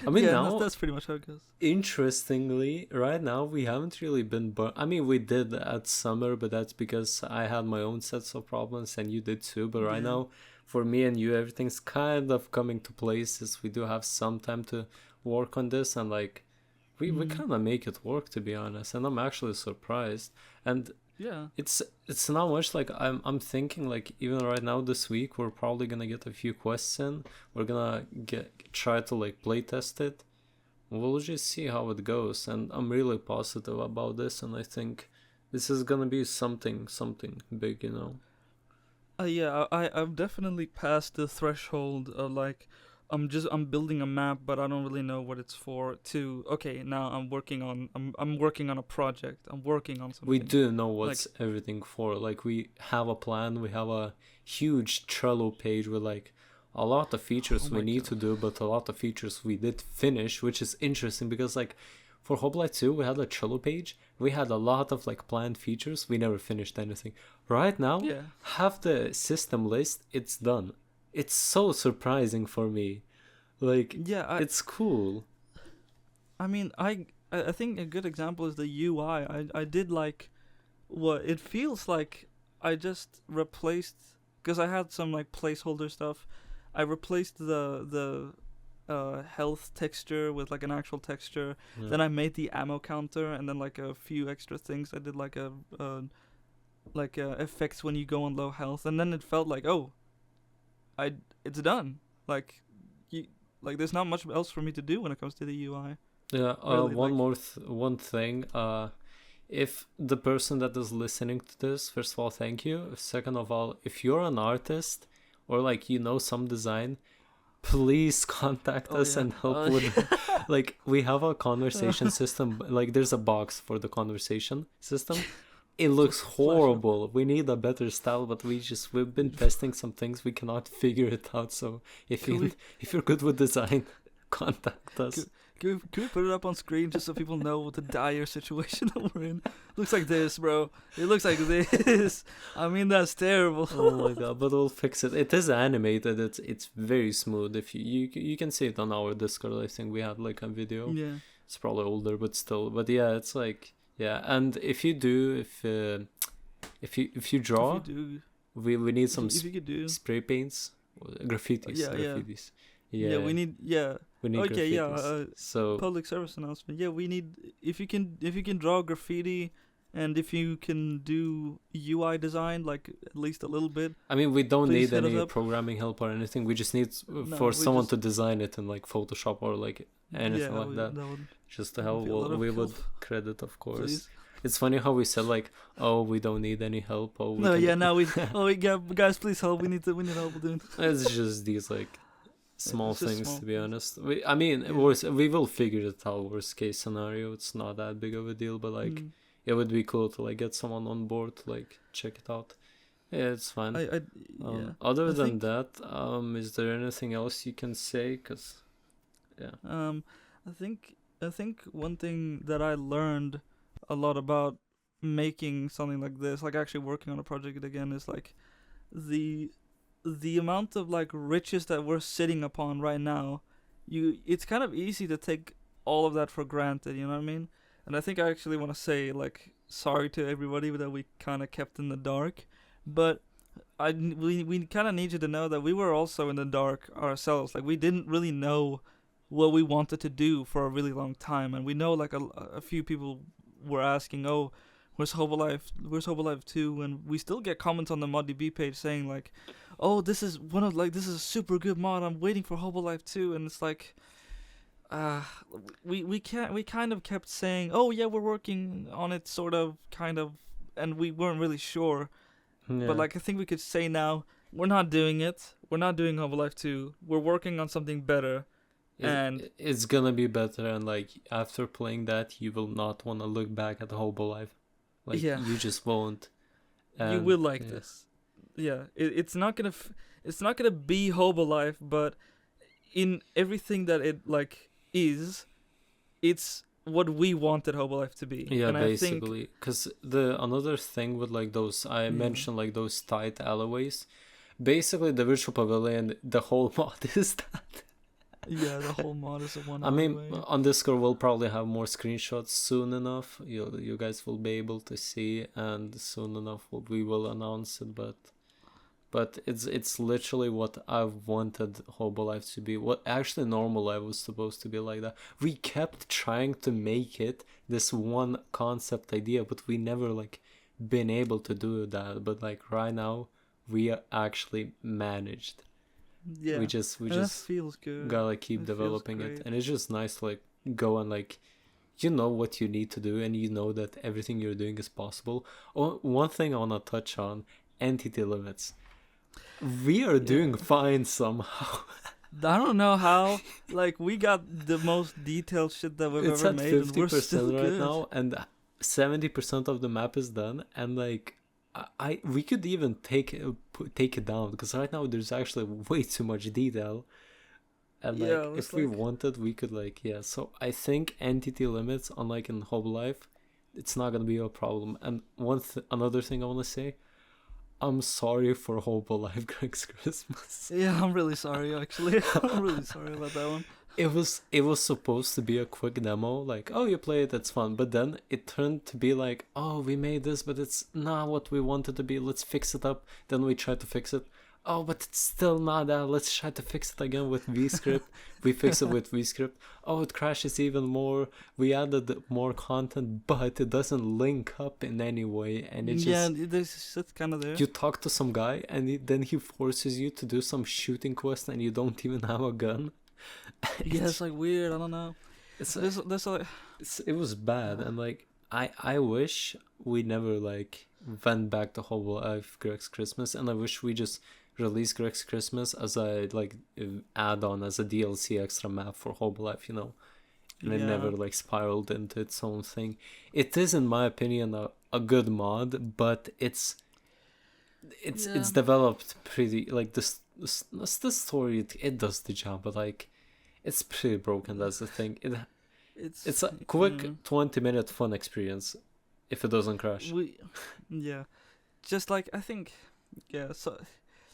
[SPEAKER 1] I mean,
[SPEAKER 2] Yeah,
[SPEAKER 1] now,
[SPEAKER 2] that's pretty much how it goes.
[SPEAKER 1] interestingly, right now we haven't really been burnt. I mean, we did at summer, but that's because I had my own sets of problems, and you did too. But right
[SPEAKER 2] Yeah.
[SPEAKER 1] now, for me and you, everything's kind of coming to places. We do have some time to work on this, and like we
[SPEAKER 2] Mm.
[SPEAKER 1] kind of make it work, to be honest. And I'm actually surprised. And
[SPEAKER 2] Yeah.
[SPEAKER 1] it's not much. Like I'm thinking, like even right now this week we're probably gonna get a few quests in. We're gonna try to like play test it. We'll just see how it goes, and I'm really positive about this, and I think this is gonna be something big, you know.
[SPEAKER 2] Yeah, I've definitely passed the threshold of like I'm building a map, but I don't really know what it's for. To okay, now I'm working on a project. I'm working on something.
[SPEAKER 1] We do know what's everything for. Like we have a plan. We have a huge Trello page with like a lot of features
[SPEAKER 2] Oh
[SPEAKER 1] we
[SPEAKER 2] my
[SPEAKER 1] need
[SPEAKER 2] God.
[SPEAKER 1] to do, but a lot of features we did finish, which is interesting because like for Hobo Life 2, we had a Trello page. We had a lot of like planned features. We never finished anything. Right now,
[SPEAKER 2] Yeah.
[SPEAKER 1] half the system list, it's done. It's so surprising for me. Like,
[SPEAKER 2] Yeah,
[SPEAKER 1] it's cool.
[SPEAKER 2] I mean, I think a good example is the UI. I did like what it feels like. I just replaced because I had some like placeholder stuff. I replaced the health texture with like an actual texture.
[SPEAKER 1] Yeah.
[SPEAKER 2] Then I made the ammo counter, and then like a few extra things. I did like effects when you go on low health, and then it felt like, oh, it's done. Like you like there's not much else for me to do when it comes to the UI.
[SPEAKER 1] Yeah,
[SPEAKER 2] Really,
[SPEAKER 1] one
[SPEAKER 2] like-
[SPEAKER 1] more one thing. If the person that is listening to this, first of all, thank you. Second of all, if you're an artist or like you know some design, please contact
[SPEAKER 2] Oh,
[SPEAKER 1] us
[SPEAKER 2] yeah.
[SPEAKER 1] and help with like we have a conversation system. Like there's a box for the conversation system. It looks horrible. We need a better style, but we've been testing some things. We cannot figure it out. So if if you're good with design, contact us.
[SPEAKER 2] Can we put it up on screen just so people know what the dire situation that we're in? Looks like this, bro. It looks like this. I mean, that's terrible.
[SPEAKER 1] Oh my god! But we'll fix it. It is animated. It's very smooth. If you can see it on our Discord. I think we had like a video.
[SPEAKER 2] Yeah.
[SPEAKER 1] It's probably older, but still. But yeah, it's like yeah. And if you do, if you
[SPEAKER 2] If
[SPEAKER 1] draw,
[SPEAKER 2] you do,
[SPEAKER 1] we need some
[SPEAKER 2] if you could do,
[SPEAKER 1] spray paints, graffitis,
[SPEAKER 2] yeah, yeah,
[SPEAKER 1] graffitis.
[SPEAKER 2] yeah. We need, yeah.
[SPEAKER 1] we need
[SPEAKER 2] Okay, yeah.
[SPEAKER 1] graffitis. So
[SPEAKER 2] Public service announcement. Yeah, we need, if you can draw graffiti, and if you can do UI design, like at least a little bit.
[SPEAKER 1] I mean, we don't
[SPEAKER 2] Please
[SPEAKER 1] need
[SPEAKER 2] hit us
[SPEAKER 1] any
[SPEAKER 2] up.
[SPEAKER 1] programming help or anything. We just need
[SPEAKER 2] No,
[SPEAKER 1] for
[SPEAKER 2] we
[SPEAKER 1] someone
[SPEAKER 2] just-
[SPEAKER 1] to design it in like Photoshop or like anything
[SPEAKER 2] yeah,
[SPEAKER 1] like that.
[SPEAKER 2] that would
[SPEAKER 1] Just to
[SPEAKER 2] would
[SPEAKER 1] help,
[SPEAKER 2] be a lot of
[SPEAKER 1] we would
[SPEAKER 2] help.
[SPEAKER 1] credit, of course.
[SPEAKER 2] Please.
[SPEAKER 1] It's funny how we said like, oh, we don't need any help. Oh, we
[SPEAKER 2] No,
[SPEAKER 1] can
[SPEAKER 2] yeah,
[SPEAKER 1] do-"
[SPEAKER 2] now we. Oh, yeah, guys, please help. We need help doing.
[SPEAKER 1] It's just these like small
[SPEAKER 2] It's just
[SPEAKER 1] things,
[SPEAKER 2] small
[SPEAKER 1] to be
[SPEAKER 2] things.
[SPEAKER 1] honest. I mean,
[SPEAKER 2] Yeah.
[SPEAKER 1] we will figure it out. Worst case scenario, it's not that big of a deal, but like,
[SPEAKER 2] Mm.
[SPEAKER 1] it would be cool to like get someone on board to like check it out. Yeah, it's fine.
[SPEAKER 2] Yeah.
[SPEAKER 1] Other
[SPEAKER 2] I
[SPEAKER 1] than
[SPEAKER 2] think-
[SPEAKER 1] that, is there anything else you can say? Cause, yeah.
[SPEAKER 2] I think one thing that I learned a lot about making something like this, like actually working on a project again, is like the amount of like riches that we're sitting upon right now. It's kind of easy to take all of that for granted. You know what I mean? And I think I actually want to say like sorry to everybody that we kind of kept in the dark, but we kind of need you to know that we were also in the dark ourselves. Like we didn't really know what we wanted to do for a really long time, and we know like a few people were asking, "Oh, where's Hobo Life? Where's Hobo Life 2?" And we still get comments on the ModDB page saying like, "Oh, this is this is a super good mod. I'm waiting for Hobo Life 2," and it's like. We kind of kept saying, oh yeah, we're working on it, sort of, kind of, and we weren't really sure.
[SPEAKER 1] Yeah.
[SPEAKER 2] But like I think we could say now, we're not doing it. We're not doing Hobo Life 2. We're working on something better. And
[SPEAKER 1] it's gonna be better, and like after playing that, you will not want to look back at the Hobo Life. Like
[SPEAKER 2] Yeah.
[SPEAKER 1] you just won't.
[SPEAKER 2] you
[SPEAKER 1] And,
[SPEAKER 2] will like
[SPEAKER 1] yeah.
[SPEAKER 2] this. Yeah, it's not gonna it's not gonna be Hobo Life, but in everything that it like is, it's what we wanted Hobo Life to be.
[SPEAKER 1] Yeah,
[SPEAKER 2] and
[SPEAKER 1] basically, because the another thing with like those I
[SPEAKER 2] Yeah.
[SPEAKER 1] mentioned like those tight alleyways, basically the virtual pavilion, the whole mod is that.
[SPEAKER 2] Yeah, the whole mod is a one.
[SPEAKER 1] I mean,
[SPEAKER 2] way.
[SPEAKER 1] on Discord we'll probably have more screenshots soon enough. You guys will be able to see, and soon enough we will announce it. But it's literally what I've wanted Hobo Life to be. What actually normal life was supposed to be like that. We kept trying to make it this one concept idea, but we never like been able to do that. But like right now, we actually managed.
[SPEAKER 2] Yeah,
[SPEAKER 1] We just
[SPEAKER 2] and that feels good.
[SPEAKER 1] gotta keep
[SPEAKER 2] It feels
[SPEAKER 1] developing it,
[SPEAKER 2] great.
[SPEAKER 1] and it's just nice to like go and like you know what you need to do, and you know that everything you're doing is possible. Oh, one thing I wanna touch on: entity limits. We are doing
[SPEAKER 2] Yeah.
[SPEAKER 1] fine somehow.
[SPEAKER 2] I don't know how. Like we got the most detailed shit that we've
[SPEAKER 1] It's
[SPEAKER 2] ever
[SPEAKER 1] at
[SPEAKER 2] made, and we're
[SPEAKER 1] 50%
[SPEAKER 2] still
[SPEAKER 1] right
[SPEAKER 2] good.
[SPEAKER 1] now, and 70% of the map is done. And like, we could even take it down, because right now there's actually way too much detail. And like,
[SPEAKER 2] Yeah, it's
[SPEAKER 1] if we
[SPEAKER 2] like-
[SPEAKER 1] wanted, we could like, yeah. So I think entity limits, unlike in Hobo Life, it's not gonna be a problem. And another thing I wanna say, I'm sorry for Hobo Life Greg's Christmas.
[SPEAKER 2] Yeah, I'm really sorry. Actually, I'm really sorry about that one.
[SPEAKER 1] It was supposed to be a quick demo, like, oh, you play it, it's fun. But then it turned to be like, oh, we made this, but it's not what we wanted to be. Let's fix it up. Then we tried to fix it. Oh, but it's still not that. Let's try to fix it again with VScript. We fix it with VScript. Oh, it crashes even more. We added more content, but it doesn't link up in any way. And it
[SPEAKER 2] Yeah,
[SPEAKER 1] just,
[SPEAKER 2] it's kind of there.
[SPEAKER 1] you talk to some guy, and then he forces you to do some shooting quest, and you don't even have a gun.
[SPEAKER 2] Yeah, it's like weird. I don't know.
[SPEAKER 1] It's
[SPEAKER 2] There's like
[SPEAKER 1] it was bad, and like I wish we never like went back to Hobo Life Greg's Christmas, and I wish we just released Greg's Christmas as a like add-on, as a DLC extra map for Hobo Life, you know, and it
[SPEAKER 2] Yeah.
[SPEAKER 1] never like spiraled into its own thing. It is, in my opinion, a good mod, but it's
[SPEAKER 2] Yeah.
[SPEAKER 1] developed pretty like the story, it does the job, but like it's pretty broken. That's the thing. It's a quick 20-minute fun experience if it doesn't crash.
[SPEAKER 2] Yeah, just like I think, yeah. So,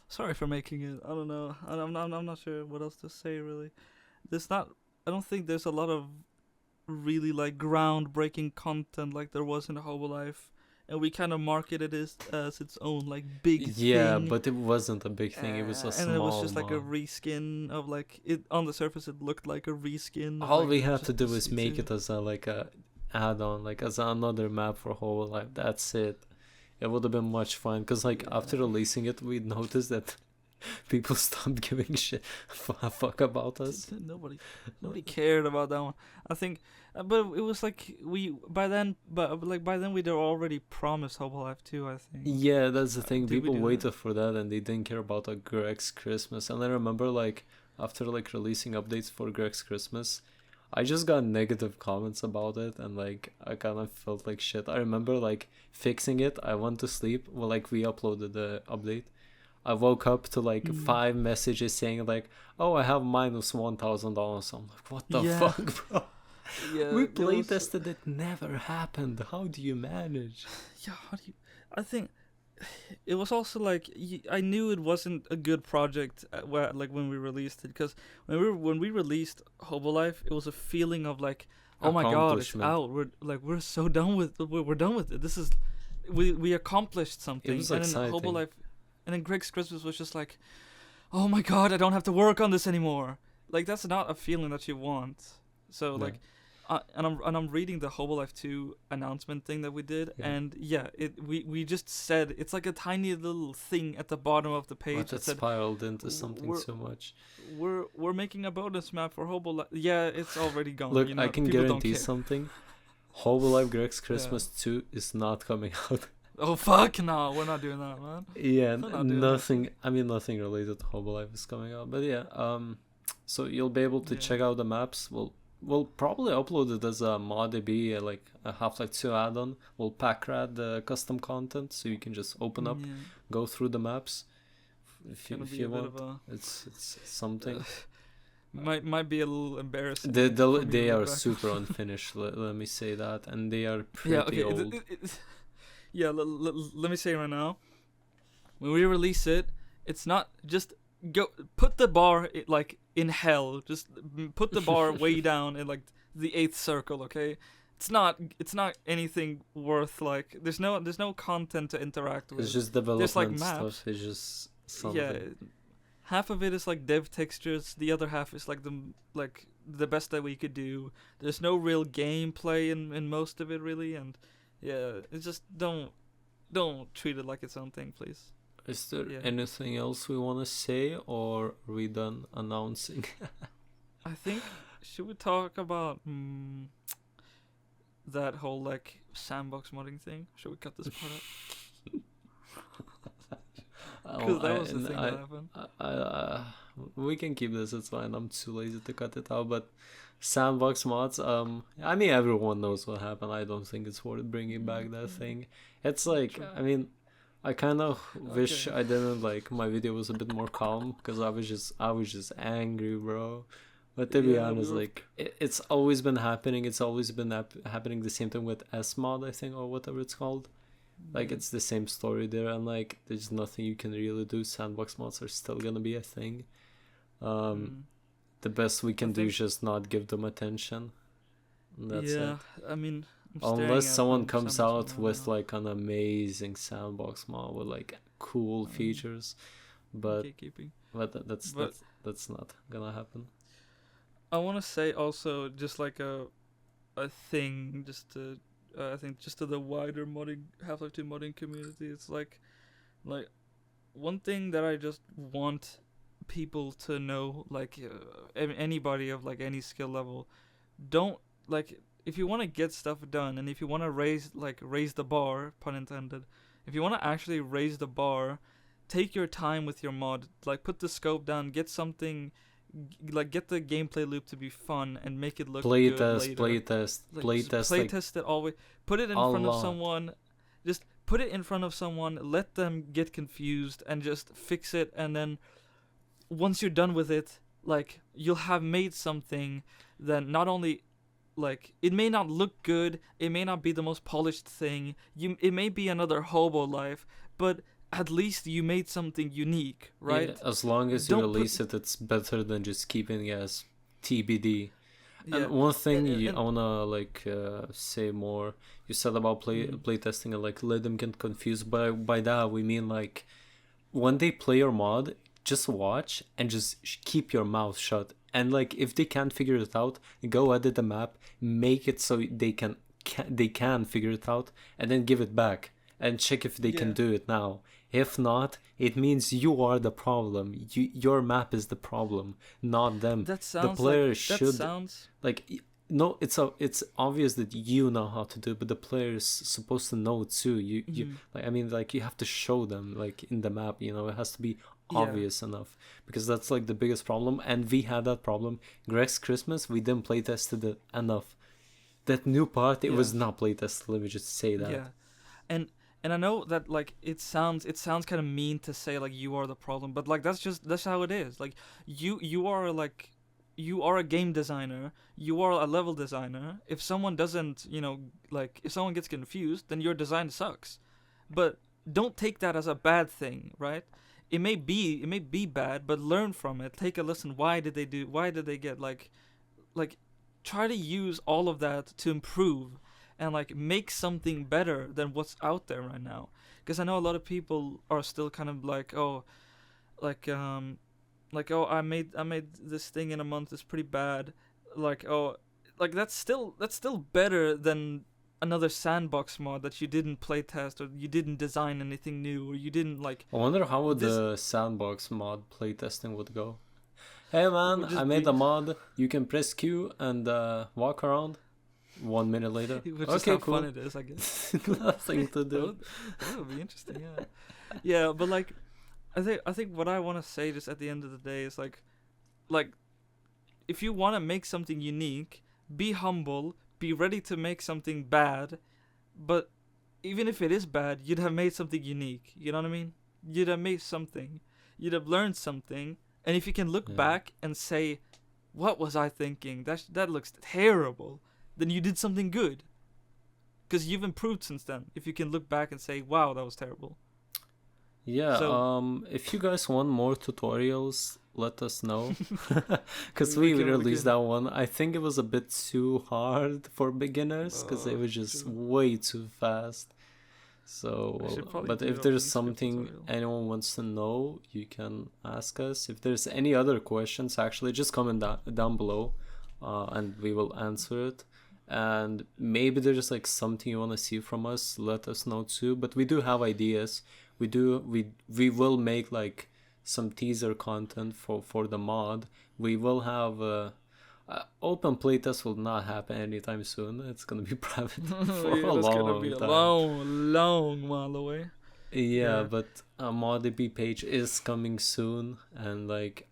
[SPEAKER 2] sorry for making it. I don't know. I'm not sure what else to say really. I don't think there's a lot of really like groundbreaking content like there was in Hobo Life, and we kind of marketed it as its own like big
[SPEAKER 1] Yeah,
[SPEAKER 2] thing.
[SPEAKER 1] but it wasn't a big thing. It was a
[SPEAKER 2] And it was
[SPEAKER 1] small
[SPEAKER 2] just like a
[SPEAKER 1] mod.
[SPEAKER 2] reskin of like it on the surface. It looked like a reskin. Of,
[SPEAKER 1] All
[SPEAKER 2] like,
[SPEAKER 1] we had
[SPEAKER 2] just
[SPEAKER 1] to
[SPEAKER 2] the
[SPEAKER 1] do is make
[SPEAKER 2] C2.
[SPEAKER 1] it as a like a add-on, like as another map for Hobo Life. That's it. It would have been much fun because like after
[SPEAKER 2] Yeah.
[SPEAKER 1] releasing it, we noticed that people stopped giving a fuck about us.
[SPEAKER 2] Nobody cared about that one. I think, but it was like we by then, but like by then we'd already promised Hobo Life 2. I think.
[SPEAKER 1] Yeah, that's the thing.
[SPEAKER 2] Did we
[SPEAKER 1] People
[SPEAKER 2] do that?
[SPEAKER 1] waited for that and they didn't care about Greg's Christmas. And I remember like after like releasing updates for Greg's Christmas, I just got negative comments about it and like I kind of felt like shit. I remember like fixing it. I went to sleep. Well, like we uploaded the update. I woke up to like
[SPEAKER 2] Mm.
[SPEAKER 1] 5 messages saying like, "Oh, I have minus $1,000." I'm like, "What the
[SPEAKER 2] Yeah.
[SPEAKER 1] fuck, bro?
[SPEAKER 2] Yeah.
[SPEAKER 1] We
[SPEAKER 2] it
[SPEAKER 1] play
[SPEAKER 2] was-
[SPEAKER 1] tested it. Never happened. How do you manage?"
[SPEAKER 2] Yeah. How do you? I think it was also like I knew it wasn't a good project like when we released it, because when we released Hobo Life, it was a feeling of like, oh my god, it's
[SPEAKER 1] Accomplishment.
[SPEAKER 2] out. We're so done with we're done with it. This is we accomplished something.
[SPEAKER 1] It was
[SPEAKER 2] and then Hobo
[SPEAKER 1] exciting.
[SPEAKER 2] Life, and then Greg's Christmas was just like, oh my god, I don't have to work on this anymore. Like that's not a feeling that you want. So
[SPEAKER 1] No.
[SPEAKER 2] like. And I'm reading the Hobo Life 2 announcement thing that we did,
[SPEAKER 1] Yeah.
[SPEAKER 2] and yeah, we just said it's like a tiny little thing at the bottom of the page
[SPEAKER 1] But
[SPEAKER 2] that
[SPEAKER 1] it
[SPEAKER 2] said
[SPEAKER 1] spiraled into something
[SPEAKER 2] we're-
[SPEAKER 1] so much.
[SPEAKER 2] we're making a bonus map for Hobo Life. Yeah, it's already gone.
[SPEAKER 1] Look,
[SPEAKER 2] you know,
[SPEAKER 1] I can
[SPEAKER 2] people don't
[SPEAKER 1] guarantee
[SPEAKER 2] care.
[SPEAKER 1] something. Hobo Life Greg's Christmas 2 is not coming out.
[SPEAKER 2] Oh fuck no, we're not doing that, man.
[SPEAKER 1] Yeah,
[SPEAKER 2] We're not doing that.
[SPEAKER 1] nothing. I mean, nothing related to Hobo Life is coming out. But yeah, so you'll be able to
[SPEAKER 2] Yeah.
[SPEAKER 1] check out the maps. We'll probably upload it as a ModDB, like a Half-Life 2 add-on. We'll pack rat the custom content so you can just open up,
[SPEAKER 2] Yeah,
[SPEAKER 1] go through the maps if you,
[SPEAKER 2] gonna
[SPEAKER 1] if
[SPEAKER 2] be
[SPEAKER 1] you
[SPEAKER 2] a bit
[SPEAKER 1] want.
[SPEAKER 2] of a
[SPEAKER 1] It's something.
[SPEAKER 2] might be a little embarrassing.
[SPEAKER 1] They
[SPEAKER 2] for me to
[SPEAKER 1] they
[SPEAKER 2] look
[SPEAKER 1] are
[SPEAKER 2] back.
[SPEAKER 1] super unfinished. Let me say that, and they are pretty
[SPEAKER 2] Yeah, okay.
[SPEAKER 1] old.
[SPEAKER 2] Yeah, let me say right now. When we release it, it's not just go put the bar like in hell. Just put the bar way down in like the 8th circle. Okay, it's not anything worth like. There's no content to interact with.
[SPEAKER 1] It's just development
[SPEAKER 2] like, maps.
[SPEAKER 1] stuff. It's just something.
[SPEAKER 2] Yeah, half of it is like dev textures. The other half is like the best that we could do. There's no real gameplay in most of it really, and yeah, it's just don't treat it like its own thing, please.
[SPEAKER 1] Is there
[SPEAKER 2] Yeah.
[SPEAKER 1] anything else we want to say, or are we done announcing?
[SPEAKER 2] I think should we talk about that whole like sandbox modding thing? Should we cut this part out? Because that was the thing that happened.
[SPEAKER 1] We can keep this. It's fine. I'm too lazy to cut it out. But sandbox mods. I mean, everyone knows what happened. I don't think it's worth bringing back that thing. It's like,
[SPEAKER 2] True.
[SPEAKER 1] I mean, I kind of wish
[SPEAKER 2] Okay.
[SPEAKER 1] I didn't like my video was a bit more calm because I was just angry, bro. But to be
[SPEAKER 2] Yeah, we
[SPEAKER 1] honest,
[SPEAKER 2] were-
[SPEAKER 1] like it's always been happening. It's always been happening. The same thing with S mod, I think, or whatever it's called. Like
[SPEAKER 2] Yeah.
[SPEAKER 1] it's the same story there, and like there's nothing you can really do. Sandbox mods are still gonna be a thing. The best we can do is
[SPEAKER 2] think-
[SPEAKER 1] just not give them attention. And that's
[SPEAKER 2] yeah,
[SPEAKER 1] it.
[SPEAKER 2] I mean, I'm staring
[SPEAKER 1] Unless
[SPEAKER 2] at
[SPEAKER 1] someone
[SPEAKER 2] some
[SPEAKER 1] comes
[SPEAKER 2] sandbox
[SPEAKER 1] out
[SPEAKER 2] mod
[SPEAKER 1] with
[SPEAKER 2] right now.
[SPEAKER 1] like an amazing sandbox mod with like cool features, but
[SPEAKER 2] Gatekeeping.
[SPEAKER 1] that's
[SPEAKER 2] But-
[SPEAKER 1] that's not gonna happen.
[SPEAKER 2] I want to say also just like a thing, just to I think just to the wider modding Half-Life 2 modding community. It's like one thing that I just want people to know, like anybody of like any skill level, don't like if you want to get stuff done and if you want to raise the bar, pun intended, if you want to actually raise the bar, take your time with your mod. Like put the scope down, get something. Like get the gameplay loop to be fun and make it look good later. Like, just playtest it always. Put it in
[SPEAKER 1] A
[SPEAKER 2] front of
[SPEAKER 1] lot.
[SPEAKER 2] someone. Just put it in front of someone. Let them get confused and just fix it. And then once you're done with it, like you'll have made something that not only like it may not look good, it may not be the most polished thing. It may be another Hobo Life, but at least you made something unique, right?
[SPEAKER 1] Yeah, as long as you
[SPEAKER 2] Don't put-
[SPEAKER 1] release it, it's better than just keeping it as TBD. And
[SPEAKER 2] Yeah.
[SPEAKER 1] one thing
[SPEAKER 2] And
[SPEAKER 1] I wanna say more. You said about
[SPEAKER 2] mm,
[SPEAKER 1] playtesting and like let them get confused. By that we mean like when they play your mod, just watch and just keep your mouth shut. And like if they can't figure it out, go edit the map, make it so they can figure it out, and then give it back and check if they can
[SPEAKER 2] yeah,
[SPEAKER 1] do it now. If not, it means you are the problem. Your map is the problem, not them.
[SPEAKER 2] that
[SPEAKER 1] The
[SPEAKER 2] sounds like
[SPEAKER 1] player
[SPEAKER 2] that
[SPEAKER 1] should
[SPEAKER 2] sounds.
[SPEAKER 1] like no, it's obvious that you know how to do it, but the player is supposed to know too. You
[SPEAKER 2] Mm,
[SPEAKER 1] like I mean like you have to show them like in the map, it has to be
[SPEAKER 2] yeah,
[SPEAKER 1] obvious enough, because that's like the biggest problem, and we had that problem. Greg's Christmas, we didn't play tested it enough. That new part, it
[SPEAKER 2] yeah,
[SPEAKER 1] was not play tested, let me just say that.
[SPEAKER 2] yeah. And and I know that like it sounds kind of mean to say like you are the problem, but like that's how it is. Like you are like you are a game designer, you are a level designer. If someone doesn't, like if someone gets confused, then your design sucks. But don't take that as a bad thing, right? It may be bad, but learn from it. Take a lesson. Why did they get like try to use all of that to improve and like make something better than what's out there right now, because I know a lot of people are still kind of like, oh, like oh, I made this thing in a month, it's pretty bad. Like, oh, like that's still better than another sandbox mod that you didn't playtest, or you didn't design anything new, or you didn't like
[SPEAKER 1] I wonder how would
[SPEAKER 2] this.
[SPEAKER 1] the sandbox mod playtesting would go. Hey
[SPEAKER 2] It
[SPEAKER 1] man,
[SPEAKER 2] would
[SPEAKER 1] I
[SPEAKER 2] just
[SPEAKER 1] made a
[SPEAKER 2] be
[SPEAKER 1] mod. You can press Q and walk around. 1 minute later.
[SPEAKER 2] it was just
[SPEAKER 1] Okay,
[SPEAKER 2] how fun
[SPEAKER 1] cool.
[SPEAKER 2] it is, I guess.
[SPEAKER 1] Nothing to
[SPEAKER 2] that,
[SPEAKER 1] do.
[SPEAKER 2] would, that would be interesting, yeah. Yeah, but like I think what I want to say just at the end of the day is like if you want to make something unique, be humble, be ready to make something bad, but even if it is bad, you'd have made something unique. You know what I mean? You'd have made something. You'd have learned something, and if you can look
[SPEAKER 1] Yeah.
[SPEAKER 2] back and say, "What was I thinking? That looks terrible," then you did something good. Because you've improved since then. If you can look back and say, "Wow, that was terrible."
[SPEAKER 1] Yeah,
[SPEAKER 2] So
[SPEAKER 1] if you guys want more tutorials, let us know. Because
[SPEAKER 2] we
[SPEAKER 1] we
[SPEAKER 2] can
[SPEAKER 1] released that one. I think it was a bit too hard for beginners because it was just
[SPEAKER 2] true.
[SPEAKER 1] way too fast.
[SPEAKER 2] I should
[SPEAKER 1] So,
[SPEAKER 2] probably
[SPEAKER 1] but
[SPEAKER 2] do
[SPEAKER 1] if
[SPEAKER 2] a
[SPEAKER 1] there's
[SPEAKER 2] RuneScript
[SPEAKER 1] something
[SPEAKER 2] tutorial.
[SPEAKER 1] anyone wants to know, you can ask us. If there's any other questions, actually, just comment down below, and we will answer it. And maybe there's like something you want to see from us, let us know too. But we do have ideas. We will make like some teaser content for the mod. We will have open playtest will not happen anytime soon. It's gonna be private for
[SPEAKER 2] Yeah,
[SPEAKER 1] a
[SPEAKER 2] that's gonna
[SPEAKER 1] long
[SPEAKER 2] be a
[SPEAKER 1] time.
[SPEAKER 2] long while away.
[SPEAKER 1] Yeah,
[SPEAKER 2] Yeah,
[SPEAKER 1] but a ModDB page is coming soon, and like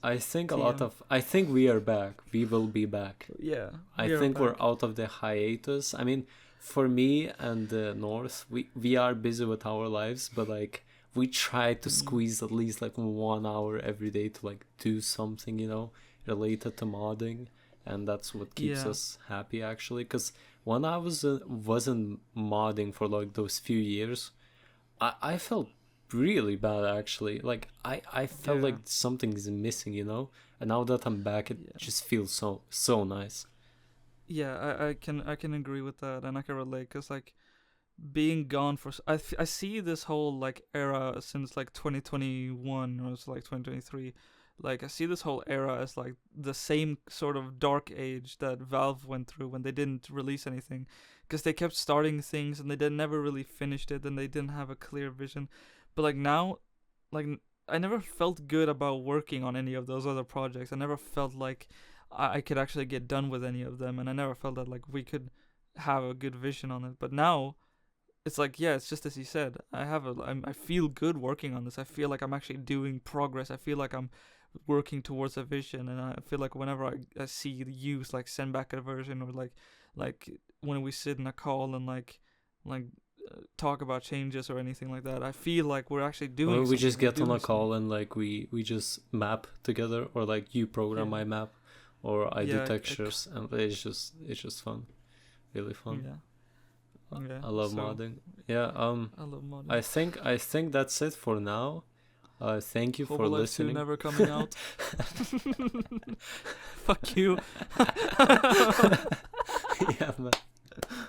[SPEAKER 2] TM.
[SPEAKER 1] I think we are back. We will be back.
[SPEAKER 2] Yeah,
[SPEAKER 1] I
[SPEAKER 2] we are
[SPEAKER 1] think we're
[SPEAKER 2] back.
[SPEAKER 1] out of the hiatus. I mean, for me and the North, we are busy with our lives, but like we try to
[SPEAKER 2] Mm.
[SPEAKER 1] squeeze at least like 1 hour every day to like do something, related to modding, and that's what keeps
[SPEAKER 2] Yeah,
[SPEAKER 1] us happy actually. Because when I wasn't modding for like those few years, I felt really bad actually. Like I felt
[SPEAKER 2] yeah,
[SPEAKER 1] like something is missing, And now that I'm back, it
[SPEAKER 2] yeah.
[SPEAKER 1] just feels so nice.
[SPEAKER 2] Yeah, I can agree with that, and I can relate, cause like being gone for I see this whole like era since like 2021, or it's like 2023. Like I see this whole era as like the same sort of dark age that Valve went through when they didn't release anything, because they kept starting things and never really finished it, and they didn't have a clear vision. But like now, like I never felt good about working on any of those other projects. I never felt like I could actually get done with any of them, and I never felt that like we could have a good vision on it. But now it's like, yeah, it's just as you said. I feel good working on this. I feel like I'm actually doing progress. I feel like I'm working towards a vision, and I feel like whenever I see the youth like send back a version, or like when we sit in a call and like talk about changes or anything like that, I feel like we're actually doing
[SPEAKER 1] Or we
[SPEAKER 2] something.
[SPEAKER 1] just
[SPEAKER 2] We're
[SPEAKER 1] get on
[SPEAKER 2] doing
[SPEAKER 1] a
[SPEAKER 2] something.
[SPEAKER 1] call and like we just map together, or like you program
[SPEAKER 2] Yeah,
[SPEAKER 1] my map, or I do
[SPEAKER 2] yeah,
[SPEAKER 1] textures, and it's just fun, really fun.
[SPEAKER 2] yeah, yeah.
[SPEAKER 1] I love
[SPEAKER 2] So
[SPEAKER 1] modding. Yeah.
[SPEAKER 2] I love modding.
[SPEAKER 1] I think that's it for now. Thank you
[SPEAKER 2] Hobo
[SPEAKER 1] for
[SPEAKER 2] Life 2
[SPEAKER 1] listening.
[SPEAKER 2] never coming out. Fuck you.
[SPEAKER 1] Yeah, man.